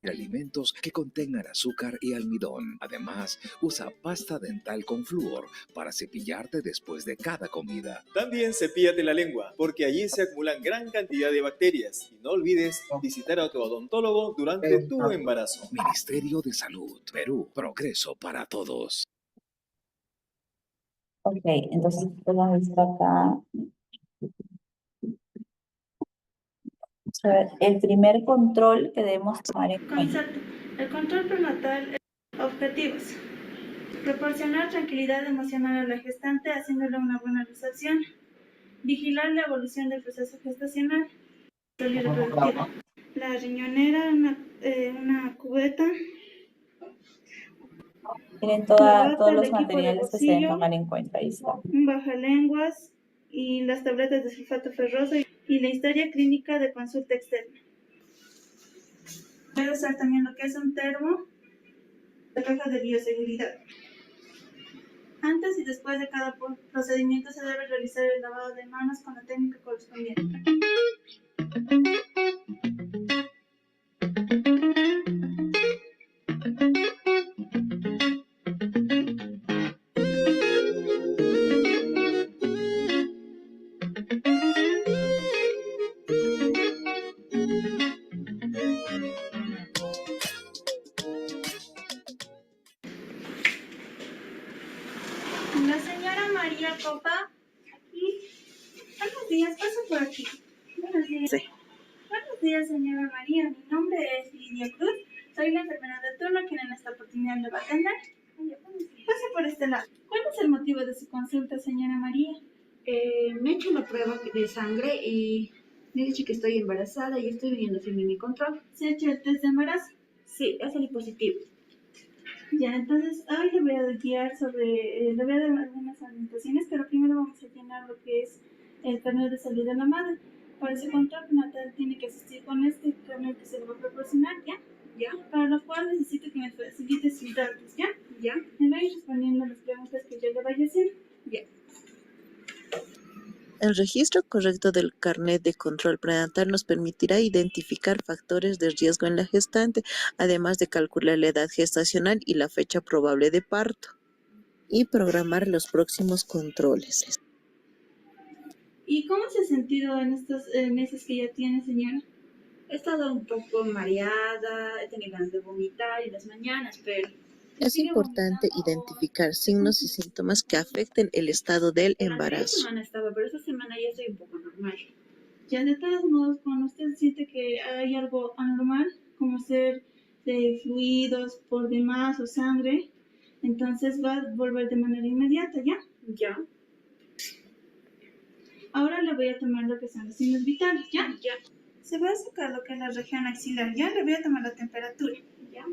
alimentos que contengan azúcar y almidón. Además, usa pasta dental con flúor para cepillarte después de cada comida. También cepíllate la lengua, porque allí se acumulan gran cantidad de bacterias. Y no olvides visitar a tu odontólogo durante tu embarazo. Ministerio de Salud, Perú, progreso para todos. Ok, entonces hemos visto acá. A ver, el primer control que debemos tomar en cuenta. Concepto. El control prenatal es objetivos. Proporcionar tranquilidad emocional a la gestante haciéndole una buena recepción. Vigilar la evolución del proceso gestacional. La riñonera, una cubeta. Miren todos los materiales que se deben tomar en cuenta. Ahí está. Un bajalenguas y las tabletas de sulfato ferroso y la historia clínica de consulta externa. Puede usar también lo que es un termo de caja de bioseguridad. Antes y después de cada procedimiento se debe realizar el lavado de manos con la técnica correspondiente. La señora María Copa, aquí. Buenos días, paso por aquí. Buenos días. Sí. Buenos días, señora María. Mi nombre es Lidia Cruz. Soy la enfermera de turno quien en esta oportunidad le va a atender. Pase por este lado. ¿Cuál es el motivo de su consulta, señora María? Me he hecho una prueba de sangre y me he dicho que estoy embarazada y estoy viniendo a hacerme mi control. ¿Se ha hecho el test de embarazo? Sí, ha salido positivo. Ya, entonces hoy le voy a guiar sobre, le voy a dar algunas orientaciones, pero primero vamos a llenar lo que es el carnet de salud de la madre. Para ese control prenatal tiene que asistir con este carnet que se le va a proporcionar, ¿ya? Ya. Para lo cual necesito que me facilite sus datos, ¿ya? Ya. Me va a ir respondiendo las preguntas que yo le vaya haciendo. Ya. El registro correcto del carnet de control prenatal nos permitirá identificar factores de riesgo en la gestante, además de calcular la edad gestacional y la fecha probable de parto, y programar los próximos controles. ¿Y cómo se ha sentido en estos meses que ya tiene, señora? He estado un poco mareada, he tenido ganas de vomitar en las mañanas, pero Es importante identificar signos y síntomas que afecten el estado del durante esta embarazo. semana estaba, pero esta semana ya estoy un poco normal. Ya, de todos modos, cuando usted siente que hay algo anormal, como ser de fluidos por demás o sangre, entonces va a volver de manera inmediata, ¿ya? Ya. Ahora le voy a tomar lo que son los signos vitales, ¿ya? Ya. Se va a sacar lo que es la región axilar, ¿ya? Le voy a tomar la temperatura, ¿ya?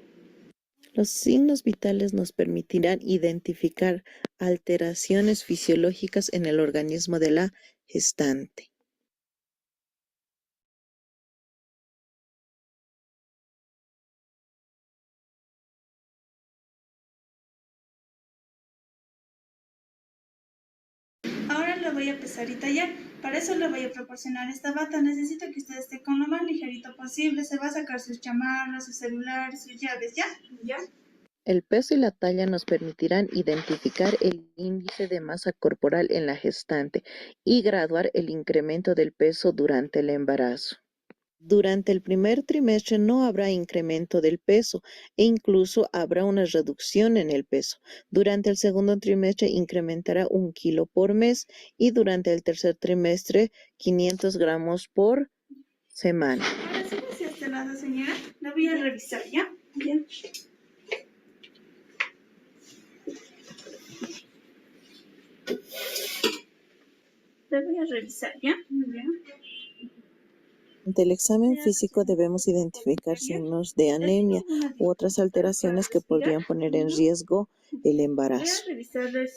Los signos vitales nos permitirán identificar alteraciones fisiológicas en el organismo de la gestante. Ahora le voy a pesar y tallar. Para eso le voy a proporcionar esta bata. Necesito que usted esté con lo más ligerito posible. Se va a sacar sus chamarras, su celular, sus llaves, ¿ya? ¿Ya? El peso y la talla nos permitirán identificar el índice de masa corporal en la gestante y graduar el incremento del peso durante el embarazo. Durante el primer trimestre no habrá incremento del peso e incluso habrá una reducción en el peso. Durante el segundo trimestre incrementará 1 kilo por mes y durante el tercer trimestre 500 gramos por semana. Ahora sí, hacia este lado, señora. La voy a revisar, ¿ya? Bien. La voy a revisar, ¿ya? Bien. Durante el examen físico debemos identificar signos de anemia u otras alteraciones que podrían poner en riesgo el Voy embarazo. a revisarle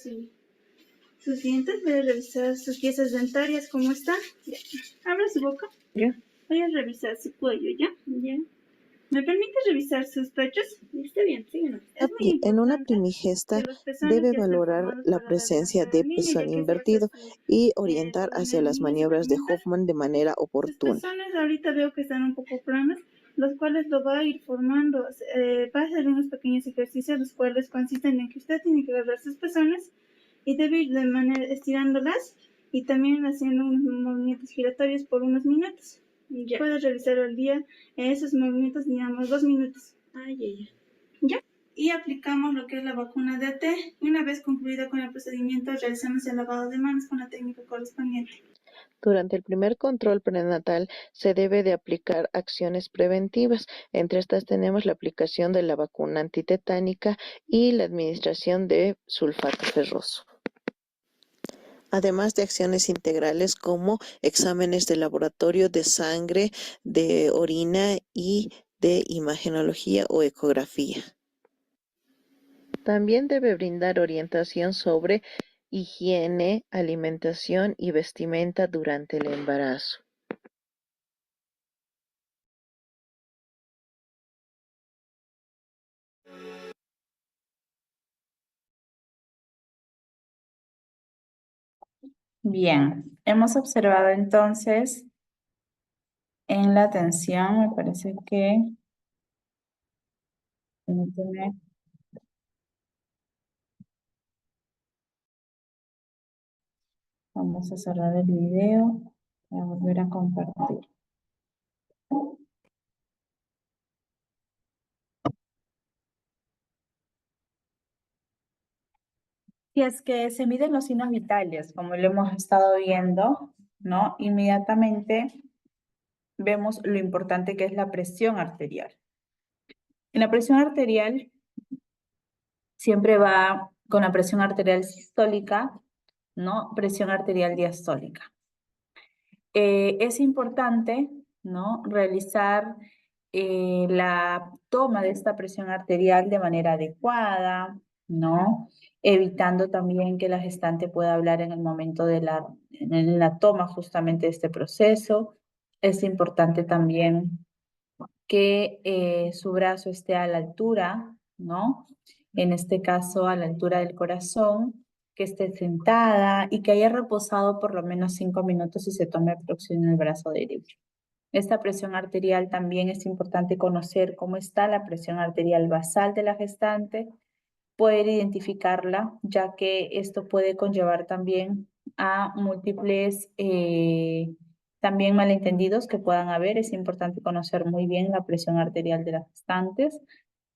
sus dientes, voy a revisar sus piezas dentarias, cómo están. Ya. Abra su boca. ¿Ya? Voy a revisar su cuello, ¿ya? Ya. ¿Me permite revisar sus pechos? Está bien, síguenos. Es muy importante En una primigesta que los pezones debe ya estén valorar formados la para presencia dar de al niño, pezón ya que invertido y orientar hacia las maniobras de Hoffman de manera sus oportuna. pezones ahorita veo que están un poco planos, los cuales lo va a ir formando. Va a hacer unos pequeños ejercicios, los cuales consisten en que usted tiene que agarrar sus pezones y debe ir de manera estirándolas y también haciendo unos movimientos giratorios por unos minutos. Ya. Puedes realizar al día esos movimientos, digamos, 2 minutos. Ay, ay, ay. ¿Ya? Y aplicamos lo que es la vacuna DT. Y una vez concluido con el procedimiento, realizamos el lavado de manos con la técnica correspondiente. Durante el primer control prenatal se debe de aplicar acciones preventivas. Entre estas tenemos la aplicación de la vacuna antitetánica y la administración de sulfato ferroso. Además de acciones integrales como exámenes de laboratorio de sangre, de orina y de imagenología o ecografía. También debe brindar orientación sobre higiene, alimentación y vestimenta durante el embarazo. Bien, hemos observado entonces en la atención, me parece que... Permíteme. Vamos a cerrar el video para volver a compartir. Si es que se miden los signos vitales, como lo hemos estado viendo, ¿no? Inmediatamente vemos lo importante que es la presión arterial. En la presión arterial siempre va con la presión arterial sistólica, ¿no? Presión arterial diastólica. Es importante, ¿no? Realizar la toma de esta presión arterial de manera adecuada, ¿no? evitando también que la gestante pueda hablar en el momento de en la toma justamente de este proceso. Es importante también que su brazo esté a la altura, ¿no? En este caso, a la altura del corazón, que esté sentada y que haya reposado por lo menos 5 minutos y se tome presión en el brazo derecho. Esta presión arterial también es importante conocer cómo está la presión arterial basal de la gestante, poder identificarla, ya que esto puede conllevar también a múltiples también malentendidos que puedan haber. Es importante conocer muy bien la presión arterial de las gestantes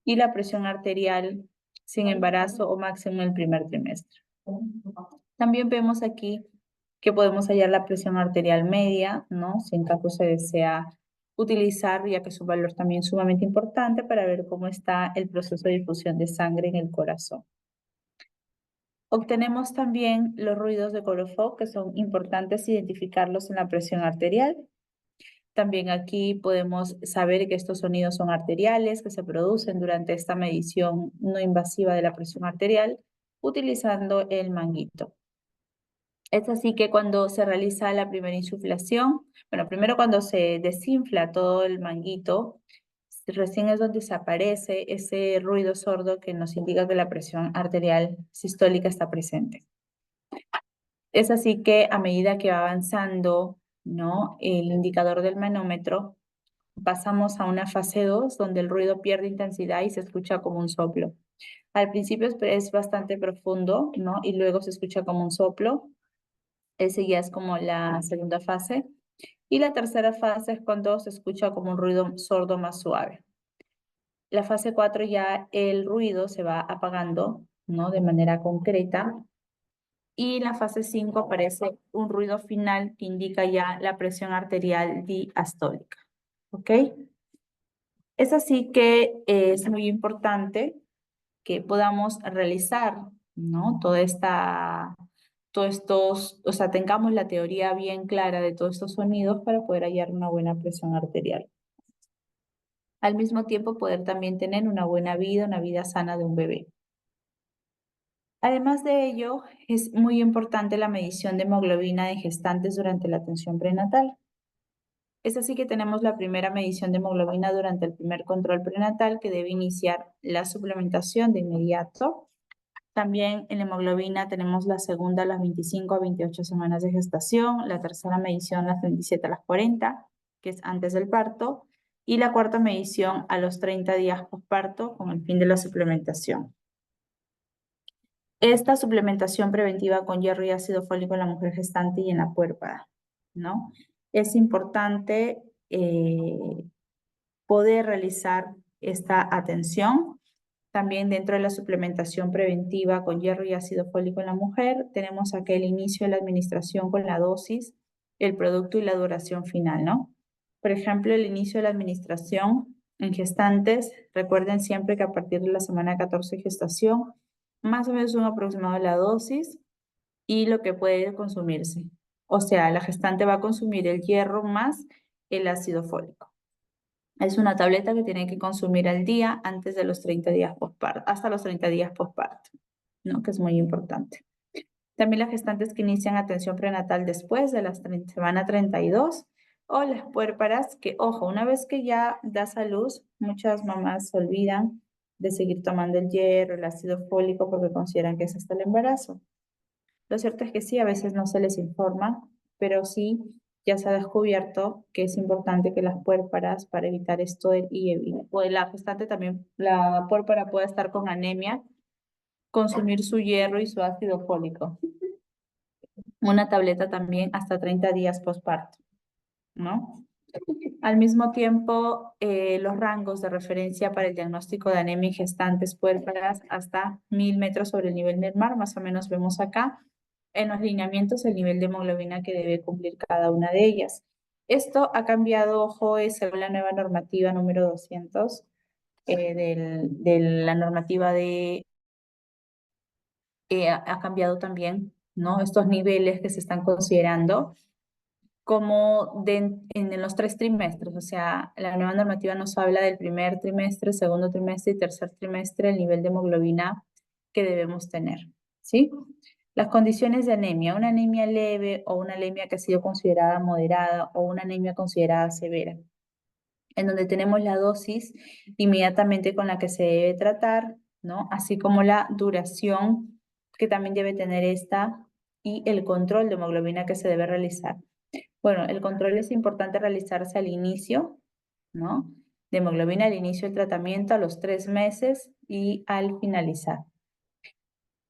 y la presión arterial sin embarazo o máximo en el primer trimestre. También vemos aquí que podemos hallar la presión arterial media, ¿no? Si en caso se desea utilizar, ya que su valor también es sumamente importante para ver cómo está el proceso de difusión de sangre en el corazón. Obtenemos también los ruidos de colofón, que son importantes identificarlos en la presión arterial. También aquí podemos saber que estos sonidos son arteriales, que se producen durante esta medición no invasiva de la presión arterial, utilizando el manguito. Es así que cuando se realiza la primera insuflación, bueno, primero cuando se desinfla todo el manguito, recién es donde se aparece ese ruido sordo que nos indica que la presión arterial sistólica está presente. Es así que a medida que va avanzando, ¿no?, el indicador del manómetro, pasamos a una fase 2 donde el ruido pierde intensidad y se escucha como un soplo. Al principio es bastante profundo, ¿no?, y luego se escucha como un soplo. Ese ya es como la segunda fase. Y la tercera fase es cuando se escucha como un ruido sordo más suave. La fase 4 ya el ruido se va apagando, ¿no?, de manera concreta. Y en la fase 5 aparece un ruido final que indica ya la presión arterial diastólica. ¿Ok? Es así que es muy importante que podamos realizar, ¿no?, o sea, tengamos la teoría bien clara de todos estos sonidos para poder hallar una buena presión arterial. Al mismo tiempo, poder también tener una buena vida, una vida sana de un bebé. Además de ello, es muy importante la medición de hemoglobina de gestantes durante la atención prenatal. Es así que tenemos la primera medición de hemoglobina durante el primer control prenatal, que debe iniciar la suplementación de inmediato. También en la hemoglobina tenemos la segunda a las 25 a 28 semanas de gestación, la tercera medición a las 37 a las 40, que es antes del parto, y la cuarta medición a los 30 días posparto con el fin de la suplementación. Esta suplementación preventiva con hierro y ácido fólico en la mujer gestante y en la puérpera, ¿no? Es importante poder realizar esta atención. También dentro de la suplementación preventiva con hierro y ácido fólico en la mujer, tenemos aquí el inicio de la administración con la dosis, el producto y la duración final, ¿no? Por ejemplo, el inicio de la administración en gestantes, recuerden siempre que a partir de la semana 14 de gestación, más o menos un aproximado de la dosis y lo que puede consumirse. O sea, la gestante va a consumir el hierro más el ácido fólico. Es una tableta que tiene que consumir al día antes de los 30 días posparto, hasta los 30 días posparto, ¿no?, que es muy importante. También las gestantes que inician atención prenatal después de la semana 32 o las puérperas que, ojo, una vez que ya das a luz, muchas mamás se olvidan de seguir tomando el hierro, el ácido fólico porque consideran que es hasta el embarazo. Lo cierto es que sí, a veces no se les informa, pero sí ya se ha descubierto que es importante que las puérperas, para evitar esto pues la gestante también, la puérpera puede estar con anemia, consumir su hierro y su ácido fólico. Una tableta también hasta 30 días posparto, ¿no? Al mismo tiempo, los rangos de referencia para el diagnóstico de anemia en gestantes puérperas hasta 1000 metros sobre el nivel del mar, más o menos vemos acá en los lineamientos el nivel de hemoglobina que debe cumplir cada una de ellas. Esto ha cambiado, ojo, es la nueva normativa número 200 de la normativa de... ha cambiado también, ¿no?, estos niveles que se están considerando como en los 3 trimestres, o sea, la nueva normativa nos habla del primer trimestre, segundo trimestre y tercer trimestre, el nivel de hemoglobina que debemos tener. ¿sí? Las condiciones de anemia, una anemia leve o una anemia que ha sido considerada moderada o una anemia considerada severa, en donde tenemos la dosis inmediatamente con la que se debe tratar, ¿no? Así como la duración que también debe tener esta y el control de hemoglobina que se debe realizar. Bueno, el control es importante realizarse al inicio, ¿no? De hemoglobina al inicio del tratamiento, a los 3 meses y al finalizar.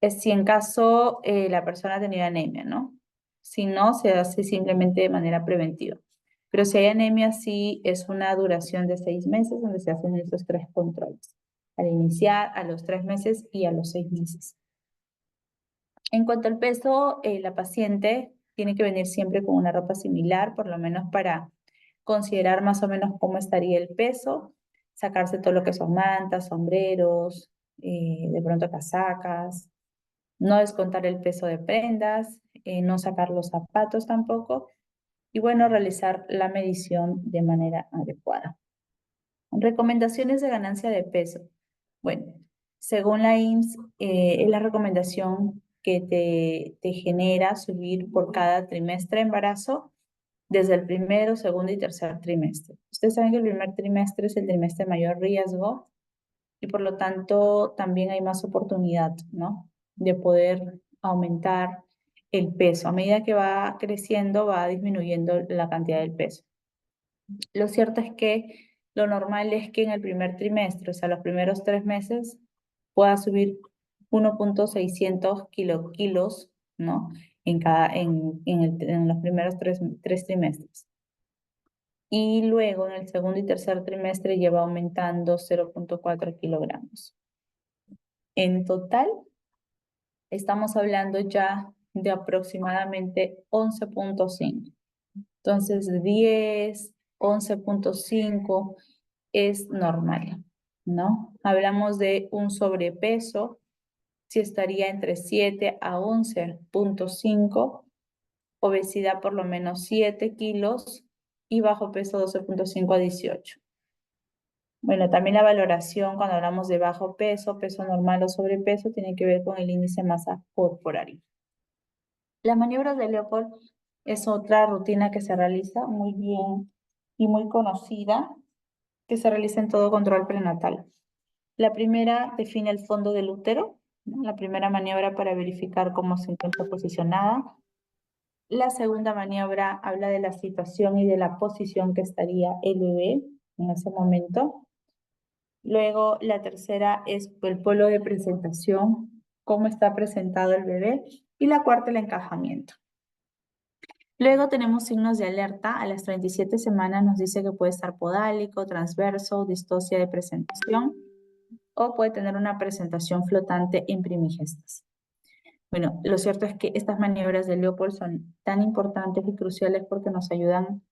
Es si en caso la persona ha tenido anemia, ¿no? Si no, se hace simplemente de manera preventiva. Pero si hay anemia, sí es una duración de 6 meses donde se hacen estos 3 controles. Al iniciar, a los 3 meses y a los 6 meses. En cuanto al peso, la paciente tiene que venir siempre con una ropa similar, por lo menos para considerar más o menos cómo estaría el peso, sacarse todo lo que son mantas, sombreros, de pronto casacas, no descontar el peso de prendas, no sacar los zapatos tampoco, y bueno, realizar la medición de manera adecuada. Recomendaciones de ganancia de peso. Bueno, según la IMSS, es la recomendación que te genera subir por cada trimestre de embarazo desde el primero, segundo y tercer trimestre. Ustedes saben que el primer trimestre es el trimestre de mayor riesgo y por lo tanto también hay más oportunidad, ¿no? De poder aumentar el peso. A medida que va creciendo, va disminuyendo la cantidad del peso. Lo cierto es que lo normal es que en el primer trimestre, o sea, los primeros 3 meses, pueda subir 1.600 kilos, ¿no? En los primeros 3 trimestres. Y luego en el segundo y tercer trimestre lleva aumentando 0.4 kilogramos. En total, estamos hablando ya de aproximadamente 11.5. Entonces, 10, 11.5 es normal, ¿no? Hablamos de un sobrepeso, si estaría entre 7 a 11.5, obesidad por lo menos 7 kilos y bajo peso 12.5 a 18. Bueno, también la valoración cuando hablamos de bajo peso, peso normal o sobrepeso, tiene que ver con el índice de masa corporal. Las maniobras de Leopold es otra rutina que se realiza muy bien y muy conocida, que se realiza en todo control prenatal. La primera define el fondo del útero, ¿no? La primera maniobra para verificar cómo se encuentra posicionada. La segunda maniobra habla de la situación y de la posición que estaría el bebé en ese momento. Luego, la tercera es el polo de presentación, cómo está presentado el bebé. Y la cuarta, el encajamiento. Luego tenemos signos de alerta. A las 37 semanas nos dice que puede estar podálico, transverso, distosia de presentación o puede tener una presentación flotante en primigestas. Bueno, lo cierto es que estas maniobras de Leopold son tan importantes y cruciales porque nos ayudan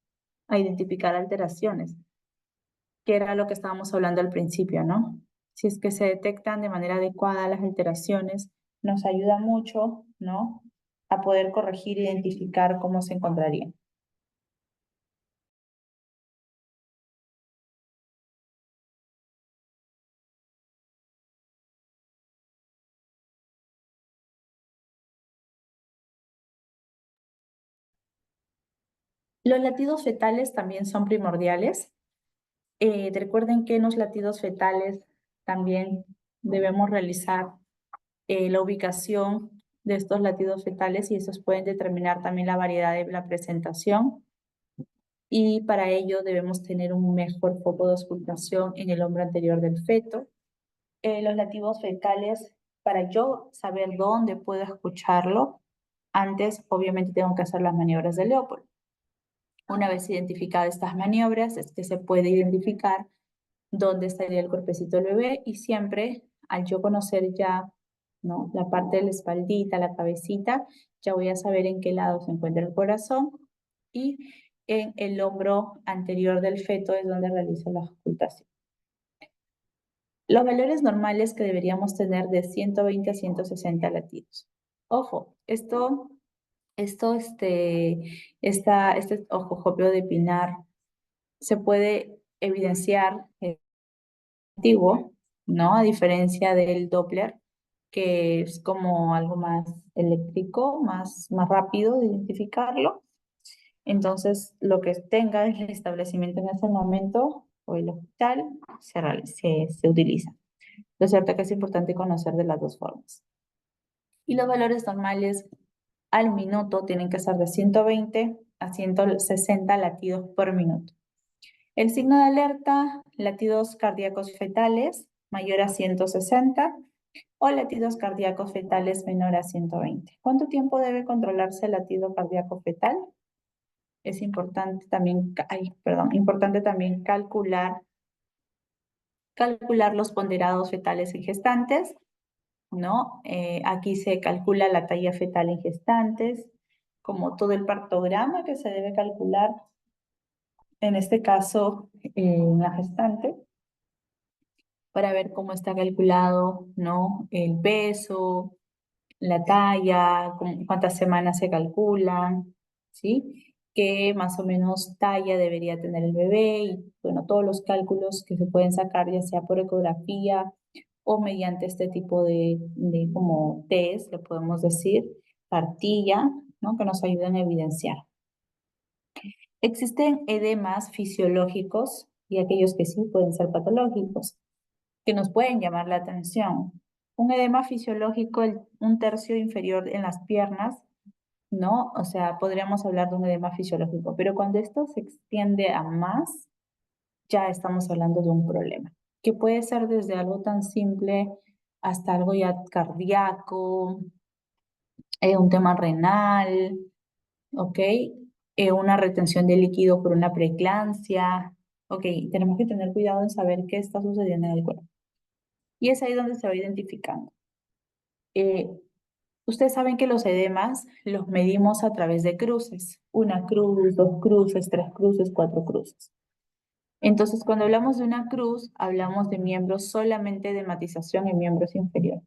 a identificar alteraciones, que era lo que estábamos hablando al principio, ¿no? Si es que se detectan de manera adecuada las alteraciones, nos ayuda mucho, ¿no? A poder corregir e identificar cómo se encontrarían. Los latidos fetales también son primordiales. Recuerden que en los latidos fetales también debemos realizar la ubicación de estos latidos fetales y esos pueden determinar también la variedad de la presentación. Y para ello debemos tener un mejor foco de auscultación en el hombro anterior del feto. Los latidos fetales, para yo saber dónde puedo escucharlo, antes obviamente tengo que hacer las maniobras de Leopold. Una vez identificadas estas maniobras, es que se puede identificar dónde estaría el cuerpecito del bebé y siempre, al yo conocer ya, ¿no?, la parte de la espaldita, la cabecita, ya voy a saber en qué lado se encuentra el corazón y en el hombro anterior del feto es donde realizo la auscultación. Los valores normales que deberíamos tener de 120 a 160 latidos. Ojo, este ojocopio de Pinar se puede evidenciar antiguo, ¿no? A diferencia del Doppler, que es como algo más eléctrico, más rápido de identificarlo. Entonces, lo que tenga el establecimiento en ese momento o el hospital se utiliza. Lo cierto es que es importante conocer de las dos formas. Y los valores normales al minuto tienen que ser de 120 a 160 latidos por minuto. El signo de alerta, latidos cardíacos fetales mayor a 160 o latidos cardíacos fetales menor a 120. ¿Cuánto tiempo debe controlarse el latido cardíaco fetal? Es importante también, importante también calcular los ponderados fetales en gestantes, ¿no? Aquí se calcula la talla fetal en gestantes, como todo el partograma que se debe calcular, en este caso, en la gestante, para ver cómo está calculado, ¿no? El peso, la talla, cuántas semanas se calculan, ¿sí? Qué más o menos talla debería tener el bebé y, bueno, todos los cálculos que se pueden sacar, ya sea por ecografía o mediante este tipo de como test, le podemos decir, cartilla, ¿no? Que nos ayudan a evidenciar. Existen edemas fisiológicos y aquellos que sí pueden ser patológicos, que nos pueden llamar la atención. Un edema fisiológico, un tercio inferior en las piernas, ¿no? O sea, podríamos hablar de un edema fisiológico, pero cuando esto se extiende a más, ya estamos hablando de un problema, que puede ser desde algo tan simple hasta algo ya cardíaco, un tema renal, ¿ok? Una retención de líquido por una preeclampsia, ¿ok? Tenemos que tener cuidado en saber qué está sucediendo en el cuerpo. Y es ahí donde se va identificando. Ustedes saben que los edemas los medimos a través de cruces. Una cruz, dos cruces, tres cruces, cuatro cruces. Entonces, cuando hablamos de una cruz, hablamos de miembros solamente de hematización en miembros inferiores.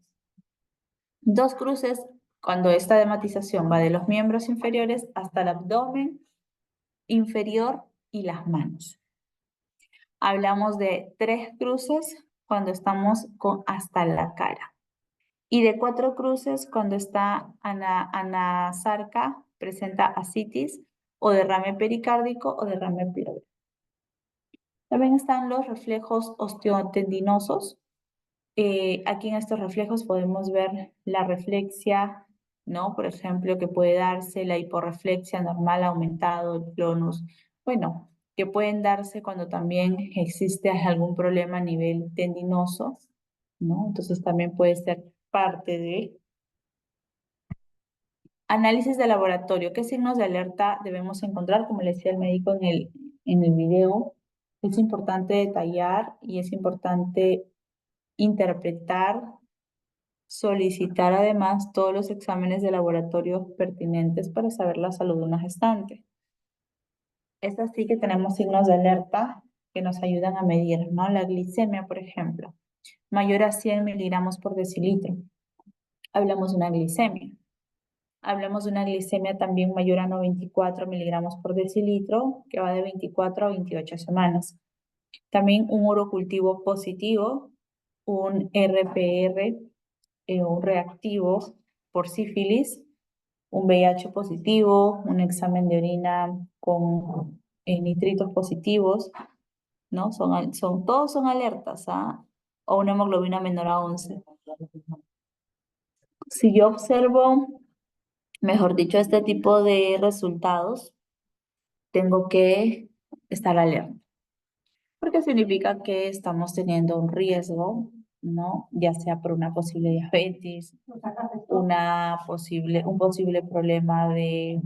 Dos cruces, cuando esta dematización va de los miembros inferiores hasta el abdomen inferior y las manos. Hablamos de tres cruces cuando estamos hasta la cara. Y de cuatro cruces cuando está anasarca, presenta ascitis o derrame pericárdico o derrame pleural. También están los reflejos osteotendinosos. Aquí en estos reflejos podemos ver la reflexia, ¿no? Por ejemplo, que puede darse la hiporreflexia normal aumentado, el clonus. Bueno, que pueden darse cuando también existe algún problema a nivel tendinoso, ¿no? Entonces también puede ser parte de análisis de laboratorio. ¿Qué signos de alerta debemos encontrar? Como le decía el médico en el video, es importante detallar y es importante interpretar, solicitar además todos los exámenes de laboratorio pertinentes para saber la salud de una gestante. Es así que tenemos signos de alerta que nos ayudan a medir, ¿no? La glicemia, por ejemplo, mayor a 100 miligramos por decilitro. Hablamos de una glicemia. Hablamos de una glicemia también mayor a 94 miligramos por decilitro, que va de 24 a 28 semanas. También un urocultivo positivo, un RPR, un reactivo por sífilis, un VIH positivo, un examen de orina con nitritos positivos, ¿no? Todos son alertas, ¿ah? O una hemoglobina menor a 11. Si yo observo, mejor dicho, este tipo de resultados, tengo que estar alerta. Porque significa que estamos teniendo un riesgo, ¿no? Ya sea por una posible diabetes, un posible problema de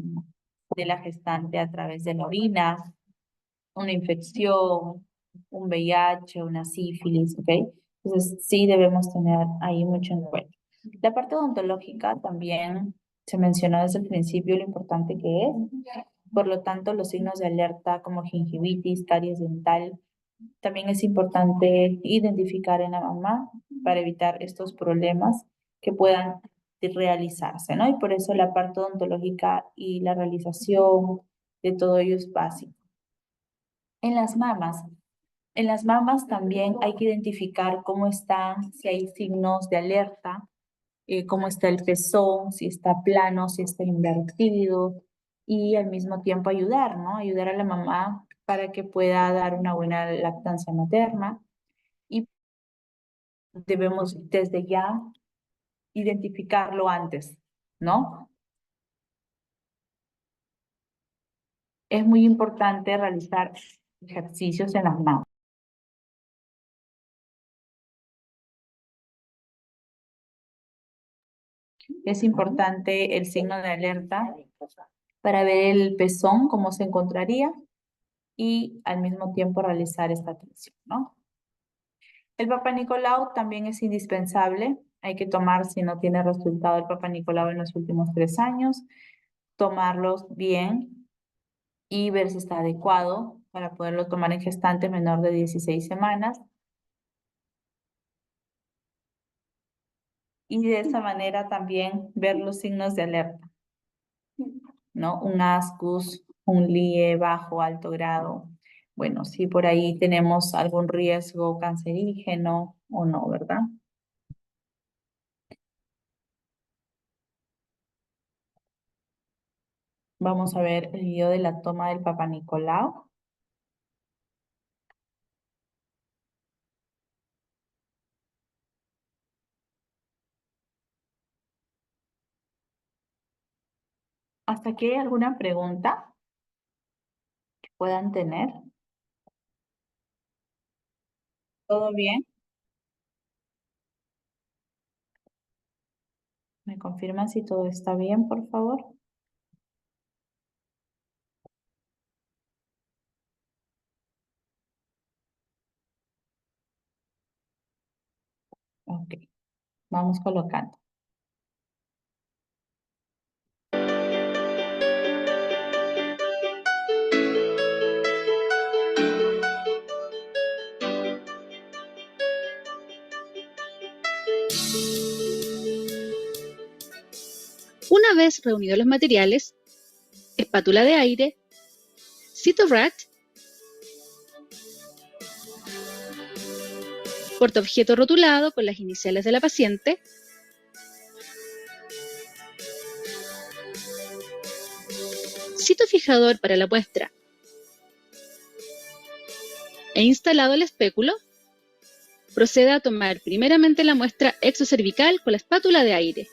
la gestante a través de la orina, una infección, un VIH, una sífilis, ¿ok? Entonces sí debemos tener ahí mucho en cuenta. La parte odontológica también se mencionó desde el principio lo importante que es. Por lo tanto, los signos de alerta como gingivitis, caries dental, también es importante identificar en la mamá para evitar estos problemas que puedan realizarse, ¿no? Y por eso la parte odontológica y la realización de todo ello es básico. En las mamas también hay que identificar cómo están, si hay signos de alerta, cómo está el pezón, si está plano, si está invertido, y al mismo tiempo ayudar, ¿no? Ayudar a la mamá para que pueda dar una buena lactancia materna. Y debemos desde ya identificarlo antes, ¿no? Es muy importante realizar ejercicios en las manos. Es importante el signo de alerta para ver el pezón, cómo se encontraría, y al mismo tiempo realizar esta atención, ¿no? El Papa Nicolau también es indispensable. Hay que tomar, si no tiene resultado el Papa Nicolau en los últimos 3 años, tomarlos bien y ver si está adecuado para poderlo tomar en gestante menor de 16 semanas. Y de esa manera también ver los signos de alerta, ¿no? Un ascus, un LIE bajo, alto grado. Bueno, si por ahí tenemos algún riesgo cancerígeno o no, ¿verdad? Vamos a ver el video de la toma del Papa Nicolau. ¿Hasta aquí hay alguna pregunta que puedan tener? ¿Todo bien? ¿Me confirman si todo está bien, por favor? Ok, vamos colocando. Una vez reunidos los materiales, espátula de aire, CytoRat, portaobjeto rotulado con las iniciales de la paciente, citofijador para la muestra e instalado el espéculo, proceda a tomar primeramente la muestra exocervical con la espátula de aire.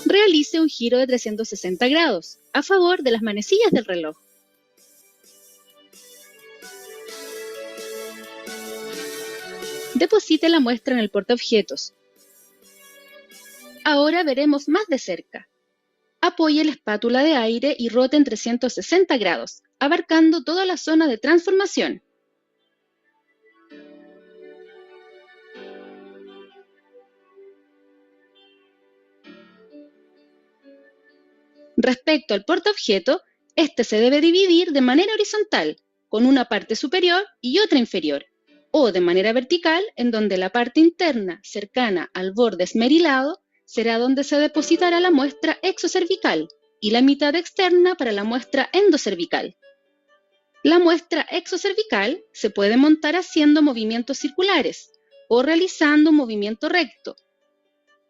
Realice un giro de 360 grados a favor de las manecillas del reloj. Deposite la muestra en el portaobjetos. Ahora veremos más de cerca. Apoye la espátula de aire y rote en 360 grados, abarcando toda la zona de transformación. Respecto al portaobjeto, este se debe dividir de manera horizontal, con una parte superior y otra inferior, o de manera vertical, en donde la parte interna, cercana al borde esmerilado, será donde se depositará la muestra exocervical y la mitad externa para la muestra endocervical. La muestra exocervical se puede montar haciendo movimientos circulares o realizando un movimiento recto,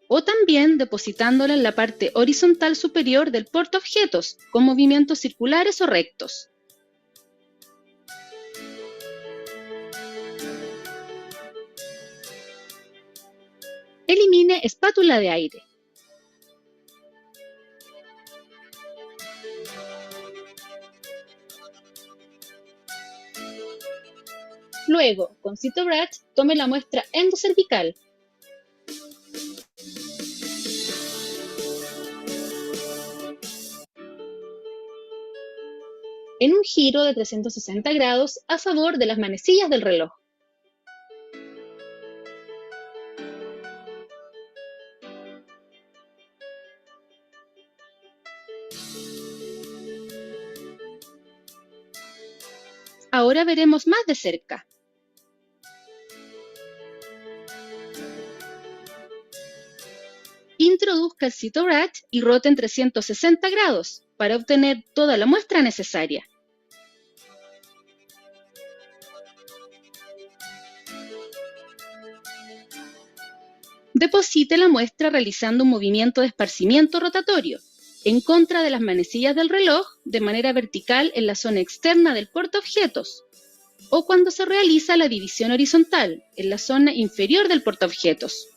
o también depositándola en la parte horizontal superior del portaobjetos con movimientos circulares o rectos. Elimine espátula de aire. Luego, con CytoRat, tome la muestra endocervical. En un giro de 360 grados a favor de las manecillas del reloj. Ahora veremos más de cerca. Introduzca el CytoRat y rote en 360 grados para obtener toda la muestra necesaria. Deposite la muestra realizando un movimiento de esparcimiento rotatorio en contra de las manecillas del reloj de manera vertical en la zona externa del portaobjetos, o cuando se realiza la división horizontal en la zona inferior del portaobjetos.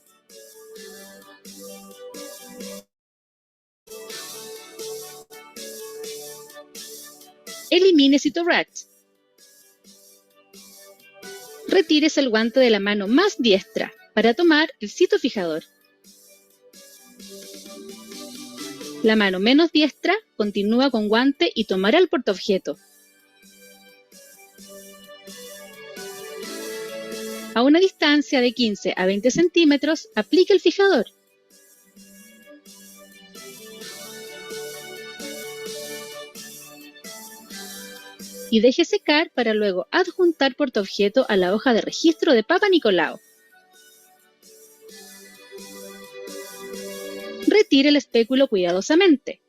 Elimine Cytoract. Retírese el guante de la mano más diestra para tomar el citofijador. La mano menos diestra continúa con guante y tomará el portaobjeto. A una distancia de 15 a 20 centímetros, aplique el fijador. Y deje secar para luego adjuntar portaobjeto a la hoja de registro de Papa Nicolau. Retire el espéculo cuidadosamente.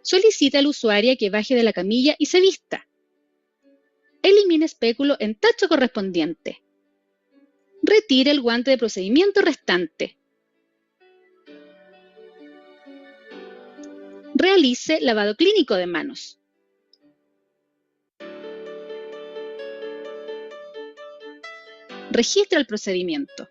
Solicita al usuario que baje de la camilla y se vista. Elimine espéculo en tacho correspondiente. Retire el guante de procedimiento restante. Realice lavado clínico de manos. Registra el procedimiento.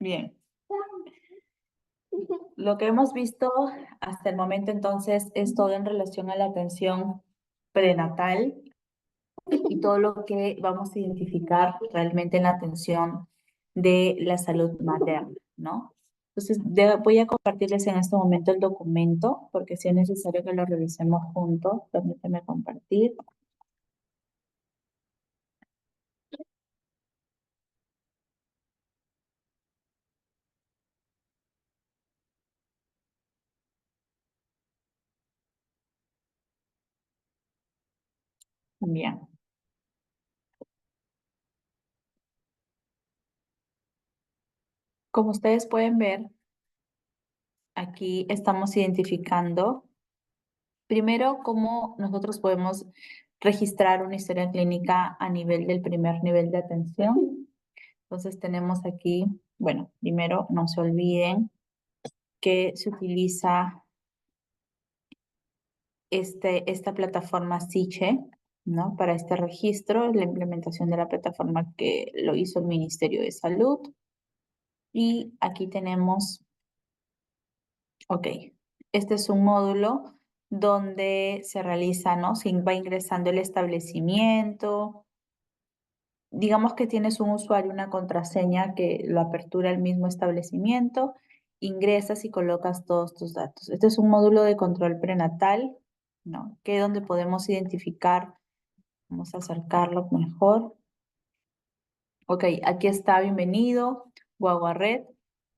Bien. Lo que hemos visto hasta el momento entonces es todo en relación a la atención prenatal y todo lo que vamos a identificar realmente en la atención de la salud materna, ¿no? Entonces, voy a compartirles en este momento el documento, porque si es necesario que lo revisemos juntos. Permítanme compartir. Bien. Como ustedes pueden ver, aquí estamos identificando primero cómo nosotros podemos registrar una historia clínica a nivel del primer nivel de atención. Entonces tenemos aquí, bueno, primero no se olviden que se utiliza esta plataforma SICHE, ¿no? Para este registro, la implementación de la plataforma que lo hizo el Ministerio de Salud. Y aquí tenemos, ok, este es un módulo donde se realiza, ¿no? Se va ingresando el establecimiento. Digamos que tienes un usuario, una contraseña que lo apertura el mismo establecimiento, ingresas y colocas todos tus datos. Este es un módulo de control prenatal, ¿no? Que es donde podemos identificar, vamos a acercarlo mejor. Ok, aquí está, bienvenido, Guagua Red.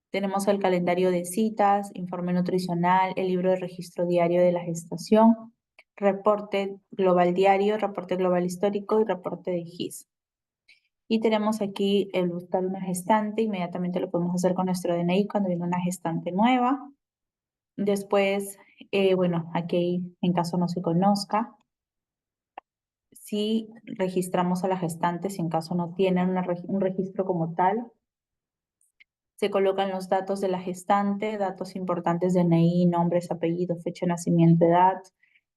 Tenemos el calendario de citas, informe nutricional, el libro de registro diario de la gestación, reporte global diario, reporte global histórico y reporte de GIS. Y tenemos aquí el buscar una gestante, inmediatamente lo podemos hacer con nuestro DNI cuando viene una gestante nueva. Después, bueno, aquí en caso no se conozca, si registramos a la gestante, si en caso no tienen un registro como tal, se colocan los datos de la gestante, datos importantes de DNI, nombres, apellidos, fecha de nacimiento, edad,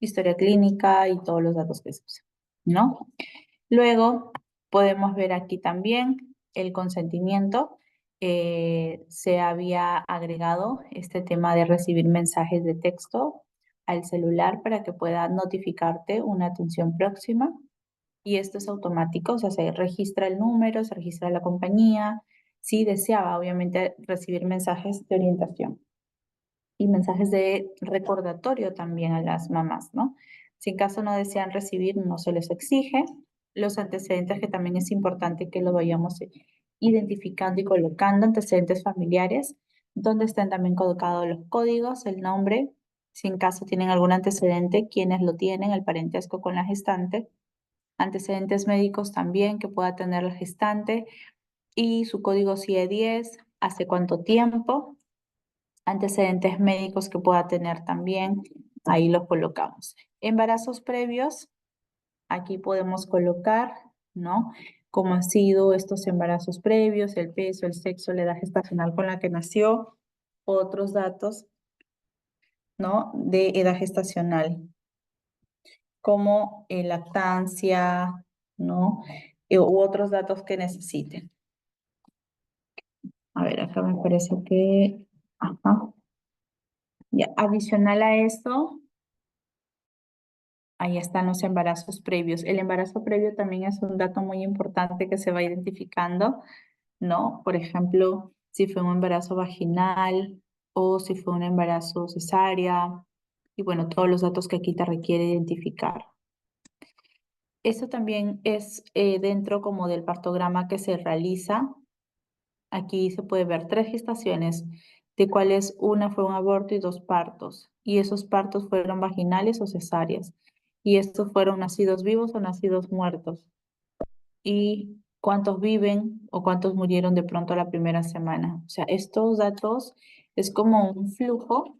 historia clínica y todos los datos que se usan, ¿no? Luego podemos ver aquí también el consentimiento. Se había agregado este tema de recibir mensajes de texto al celular para que pueda notificarte una atención próxima. Y esto es automático, o sea, se registra el número, se registra la compañía. Si deseaba, obviamente, recibir mensajes de orientación y mensajes de recordatorio también a las mamás, ¿no? Si en caso no desean recibir, no se les exige. Los antecedentes, que también es importante que lo vayamos identificando y colocando, antecedentes familiares, donde estén también colocados los códigos, el nombre, si en caso tienen algún antecedente, quienes lo tienen, el parentesco con la gestante, antecedentes médicos también que pueda tener la gestante y su código CIE-10, hace cuánto tiempo, antecedentes médicos que pueda tener también, ahí los colocamos. Embarazos previos, aquí podemos colocar, ¿no? Cómo han sido estos embarazos previos, el peso, el sexo, la edad gestacional con la que nació, otros datos, ¿no? De edad gestacional, como lactancia, ¿no? U otros datos que necesiten. A ver, acá me parece que... Ajá. Ya, adicional a esto, ahí están los embarazos previos. El embarazo previo también es un dato muy importante que se va identificando, ¿no? Por ejemplo, si fue un embarazo vaginal o si fue un embarazo cesárea, y bueno, todos los datos que aquí te requiere identificar. Eso también es dentro como del partograma que se realiza. Aquí se puede ver 3 gestaciones, de cuales una fue un aborto y 2 partos. Y esos partos fueron vaginales o cesáreas. Y estos fueron nacidos vivos o nacidos muertos. Y cuántos viven o cuántos murieron de pronto la primera semana. O sea, estos datos es como un flujo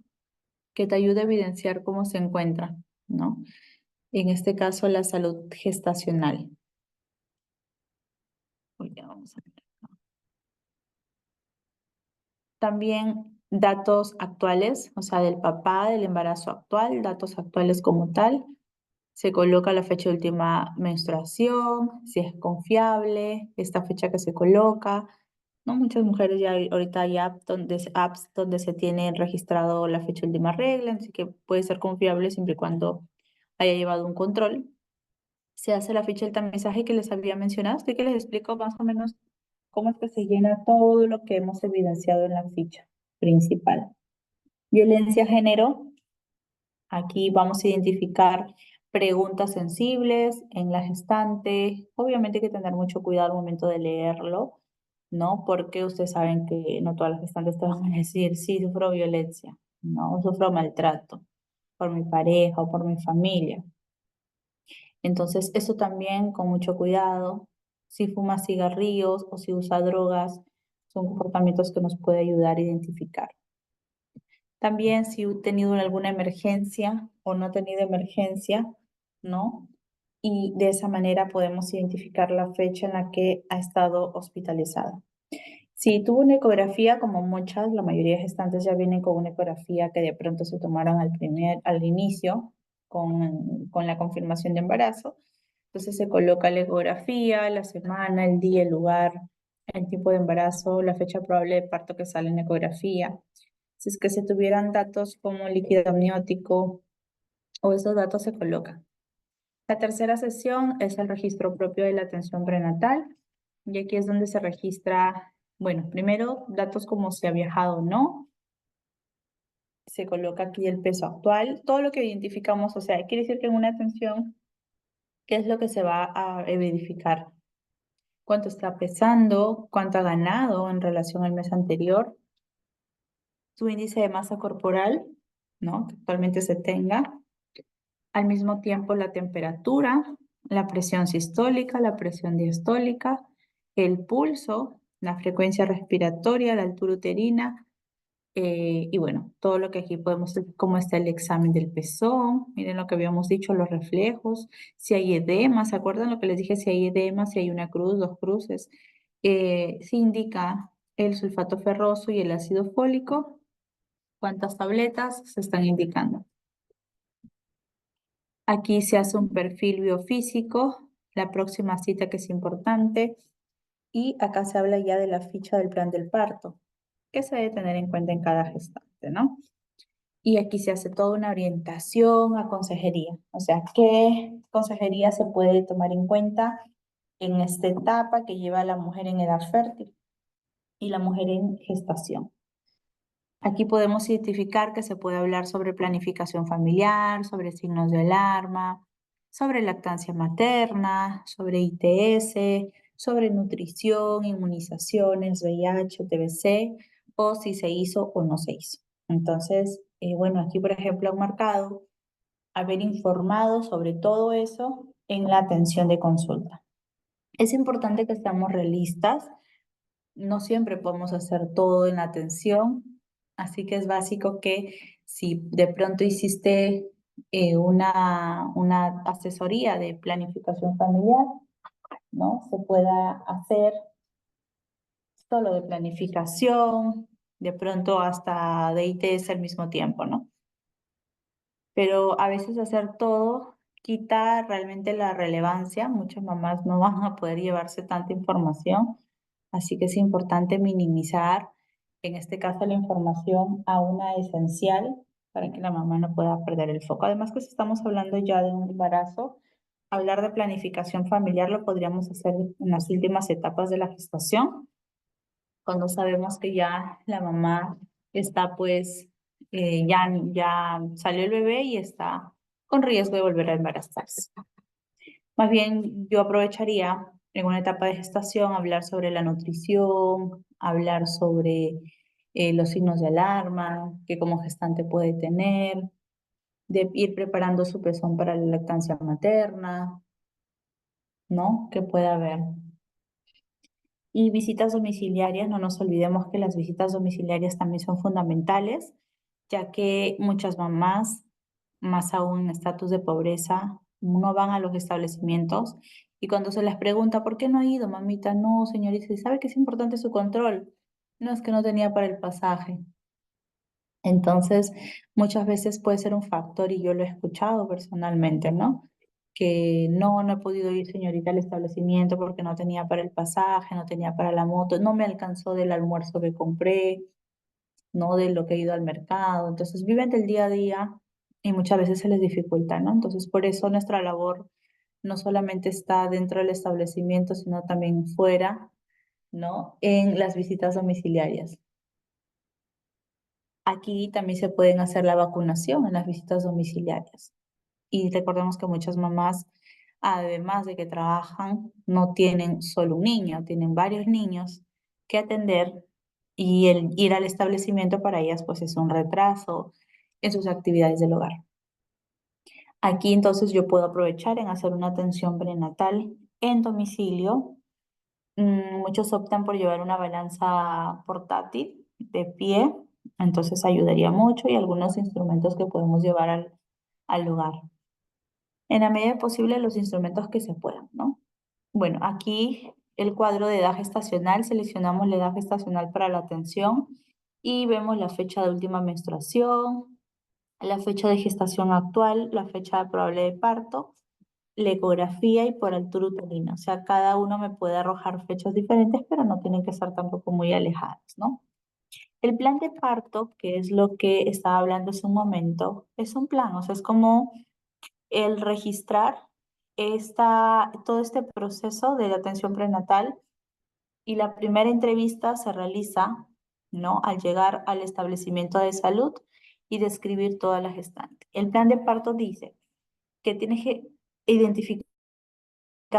que te ayuda a evidenciar cómo se encuentra, ¿no? En este caso, la salud gestacional. Ya vamos a ver. También datos actuales, o sea, del papá, del embarazo actual, datos actuales como tal. Se coloca la fecha de última menstruación, si es confiable, esta fecha que se coloca, ¿no? Muchas mujeres ya ahorita hay apps donde se tiene registrado la fecha de última regla, así que puede ser confiable siempre y cuando haya llevado un control. Se hace la ficha del tamizaje que les había mencionado, así que les explico más o menos cómo es que se llena todo lo que hemos evidenciado en la ficha principal. Violencia género. Aquí vamos a identificar preguntas sensibles en la gestante. Obviamente hay que tener mucho cuidado al momento de leerlo, ¿no? Porque ustedes saben que no todas las gestantes te van a decir, sí, sufro violencia, ¿no? Sufro maltrato por mi pareja o por mi familia. Entonces, eso también con mucho cuidado. Si fuma cigarrillos o si usa drogas, son comportamientos que nos puede ayudar a identificar. También si he tenido alguna emergencia o no he tenido emergencia, ¿no? Y de esa manera podemos identificar la fecha en la que ha estado hospitalizada. Si tuvo una ecografía, como muchas, la mayoría de gestantes ya vienen con una ecografía que de pronto se tomaron al inicio con la confirmación de embarazo. Entonces se coloca la ecografía, la semana, el día, el lugar, el tipo de embarazo, la fecha probable de parto que sale en la ecografía. Si es que se tuvieran datos como líquido amniótico o esos datos se colocan. La tercera sesión es el registro propio de la atención prenatal. Y aquí es donde se registra, bueno, primero datos como si ha viajado o no. Se coloca aquí el peso actual, todo lo que identificamos, o sea, quiere decir que en una atención, ¿qué es lo que se va a verificar? ¿Cuánto está pesando? ¿Cuánto ha ganado en relación al mes anterior? Su índice de masa corporal, ¿no? Que actualmente se tenga. Al mismo tiempo la temperatura, la presión sistólica, la presión diastólica, el pulso, la frecuencia respiratoria, la altura uterina, y bueno, todo lo que aquí podemos ver, cómo está el examen del pezón, miren lo que habíamos dicho, los reflejos, si hay edema, ¿se acuerdan lo que les dije? Si hay edema, si hay una cruz, 2 cruces, se indica el sulfato ferroso y el ácido fólico, cuántas tabletas se están indicando. Aquí se hace un perfil biofísico, la próxima cita que es importante, y acá se habla ya de la ficha del plan del parto, que se debe tener en cuenta en cada gestante, ¿no? Y aquí se hace toda una orientación a consejería. O sea, ¿qué consejería se puede tomar en cuenta en esta etapa que lleva a la mujer en edad fértil y la mujer en gestación? Aquí podemos identificar que se puede hablar sobre planificación familiar, sobre signos de alarma, sobre lactancia materna, sobre ITS, sobre nutrición, inmunizaciones, VIH, TBC, o si se hizo o no se hizo. Entonces, bueno, aquí por ejemplo han marcado haber informado sobre todo eso en la atención de consulta. Es importante que estemos realistas. No siempre podemos hacer todo en la atención, así que es básico que si de pronto hiciste una asesoría de planificación familiar, ¿no? Se pueda hacer solo de planificación, de pronto hasta de ITS al mismo tiempo, ¿no? Pero a veces hacer todo quita realmente la relevancia. Muchas mamás no van a poder llevarse tanta información, así que es importante minimizar, en este caso, la información a una esencial para que la mamá no pueda perder el foco. Además que si estamos hablando ya de un embarazo, hablar de planificación familiar lo podríamos hacer en las últimas etapas de la gestación, cuando sabemos que ya la mamá está pues, ya salió el bebé y está con riesgo de volver a embarazarse. Más bien, yo aprovecharía en una etapa de gestación hablar sobre la nutrición, hablar sobre los signos de alarma que como gestante puede tener, de ir preparando su pezón para la lactancia materna, ¿no? Que pueda haber. Y visitas domiciliarias, no nos olvidemos que las visitas domiciliarias también son fundamentales, ya que muchas mamás, más aún en estatus de pobreza, no van a los establecimientos y cuando se les pregunta, ¿por qué no ha ido, mamita? No, señorita, ¿y sabe que es importante su control? No, es que no tenía para el pasaje. Entonces, muchas veces puede ser un factor, y yo lo he escuchado personalmente, ¿no? Que no he podido ir, señorita, al establecimiento porque no tenía para el pasaje, no tenía para la moto, no me alcanzó del almuerzo que compré, no de lo que he ido al mercado. Entonces, viven del día a día y muchas veces se les dificulta, ¿no? Entonces, por eso nuestra labor no solamente está dentro del establecimiento, sino también fuera, ¿no? En las visitas domiciliarias. Aquí también se pueden hacer la vacunación en las visitas domiciliarias. Y recordemos que muchas mamás, además de que trabajan, no tienen solo un niño, tienen varios niños que atender, y el ir al establecimiento para ellas pues es un retraso en sus actividades del hogar. Aquí entonces yo puedo aprovechar en hacer una atención prenatal en domicilio. Muchos optan por llevar una balanza portátil de pie, entonces ayudaría mucho, y algunos instrumentos que podemos llevar al lugar. En la medida posible los instrumentos que se puedan, ¿no? Bueno, aquí el cuadro de edad gestacional, seleccionamos la edad gestacional para la atención y vemos la fecha de última menstruación, la fecha de gestación actual, la fecha probable de parto, la ecografía y por altura uterina. O sea, cada uno me puede arrojar fechas diferentes, pero no tienen que ser tampoco muy alejadas, ¿no? El plan de parto, que es lo que estaba hablando hace un momento, es un plan, o sea, es como el registrar todo este proceso de la atención prenatal, y la primera entrevista se realiza, ¿no? Al llegar al establecimiento de salud y describir toda la gestante. El plan de parto dice que tienes que identificar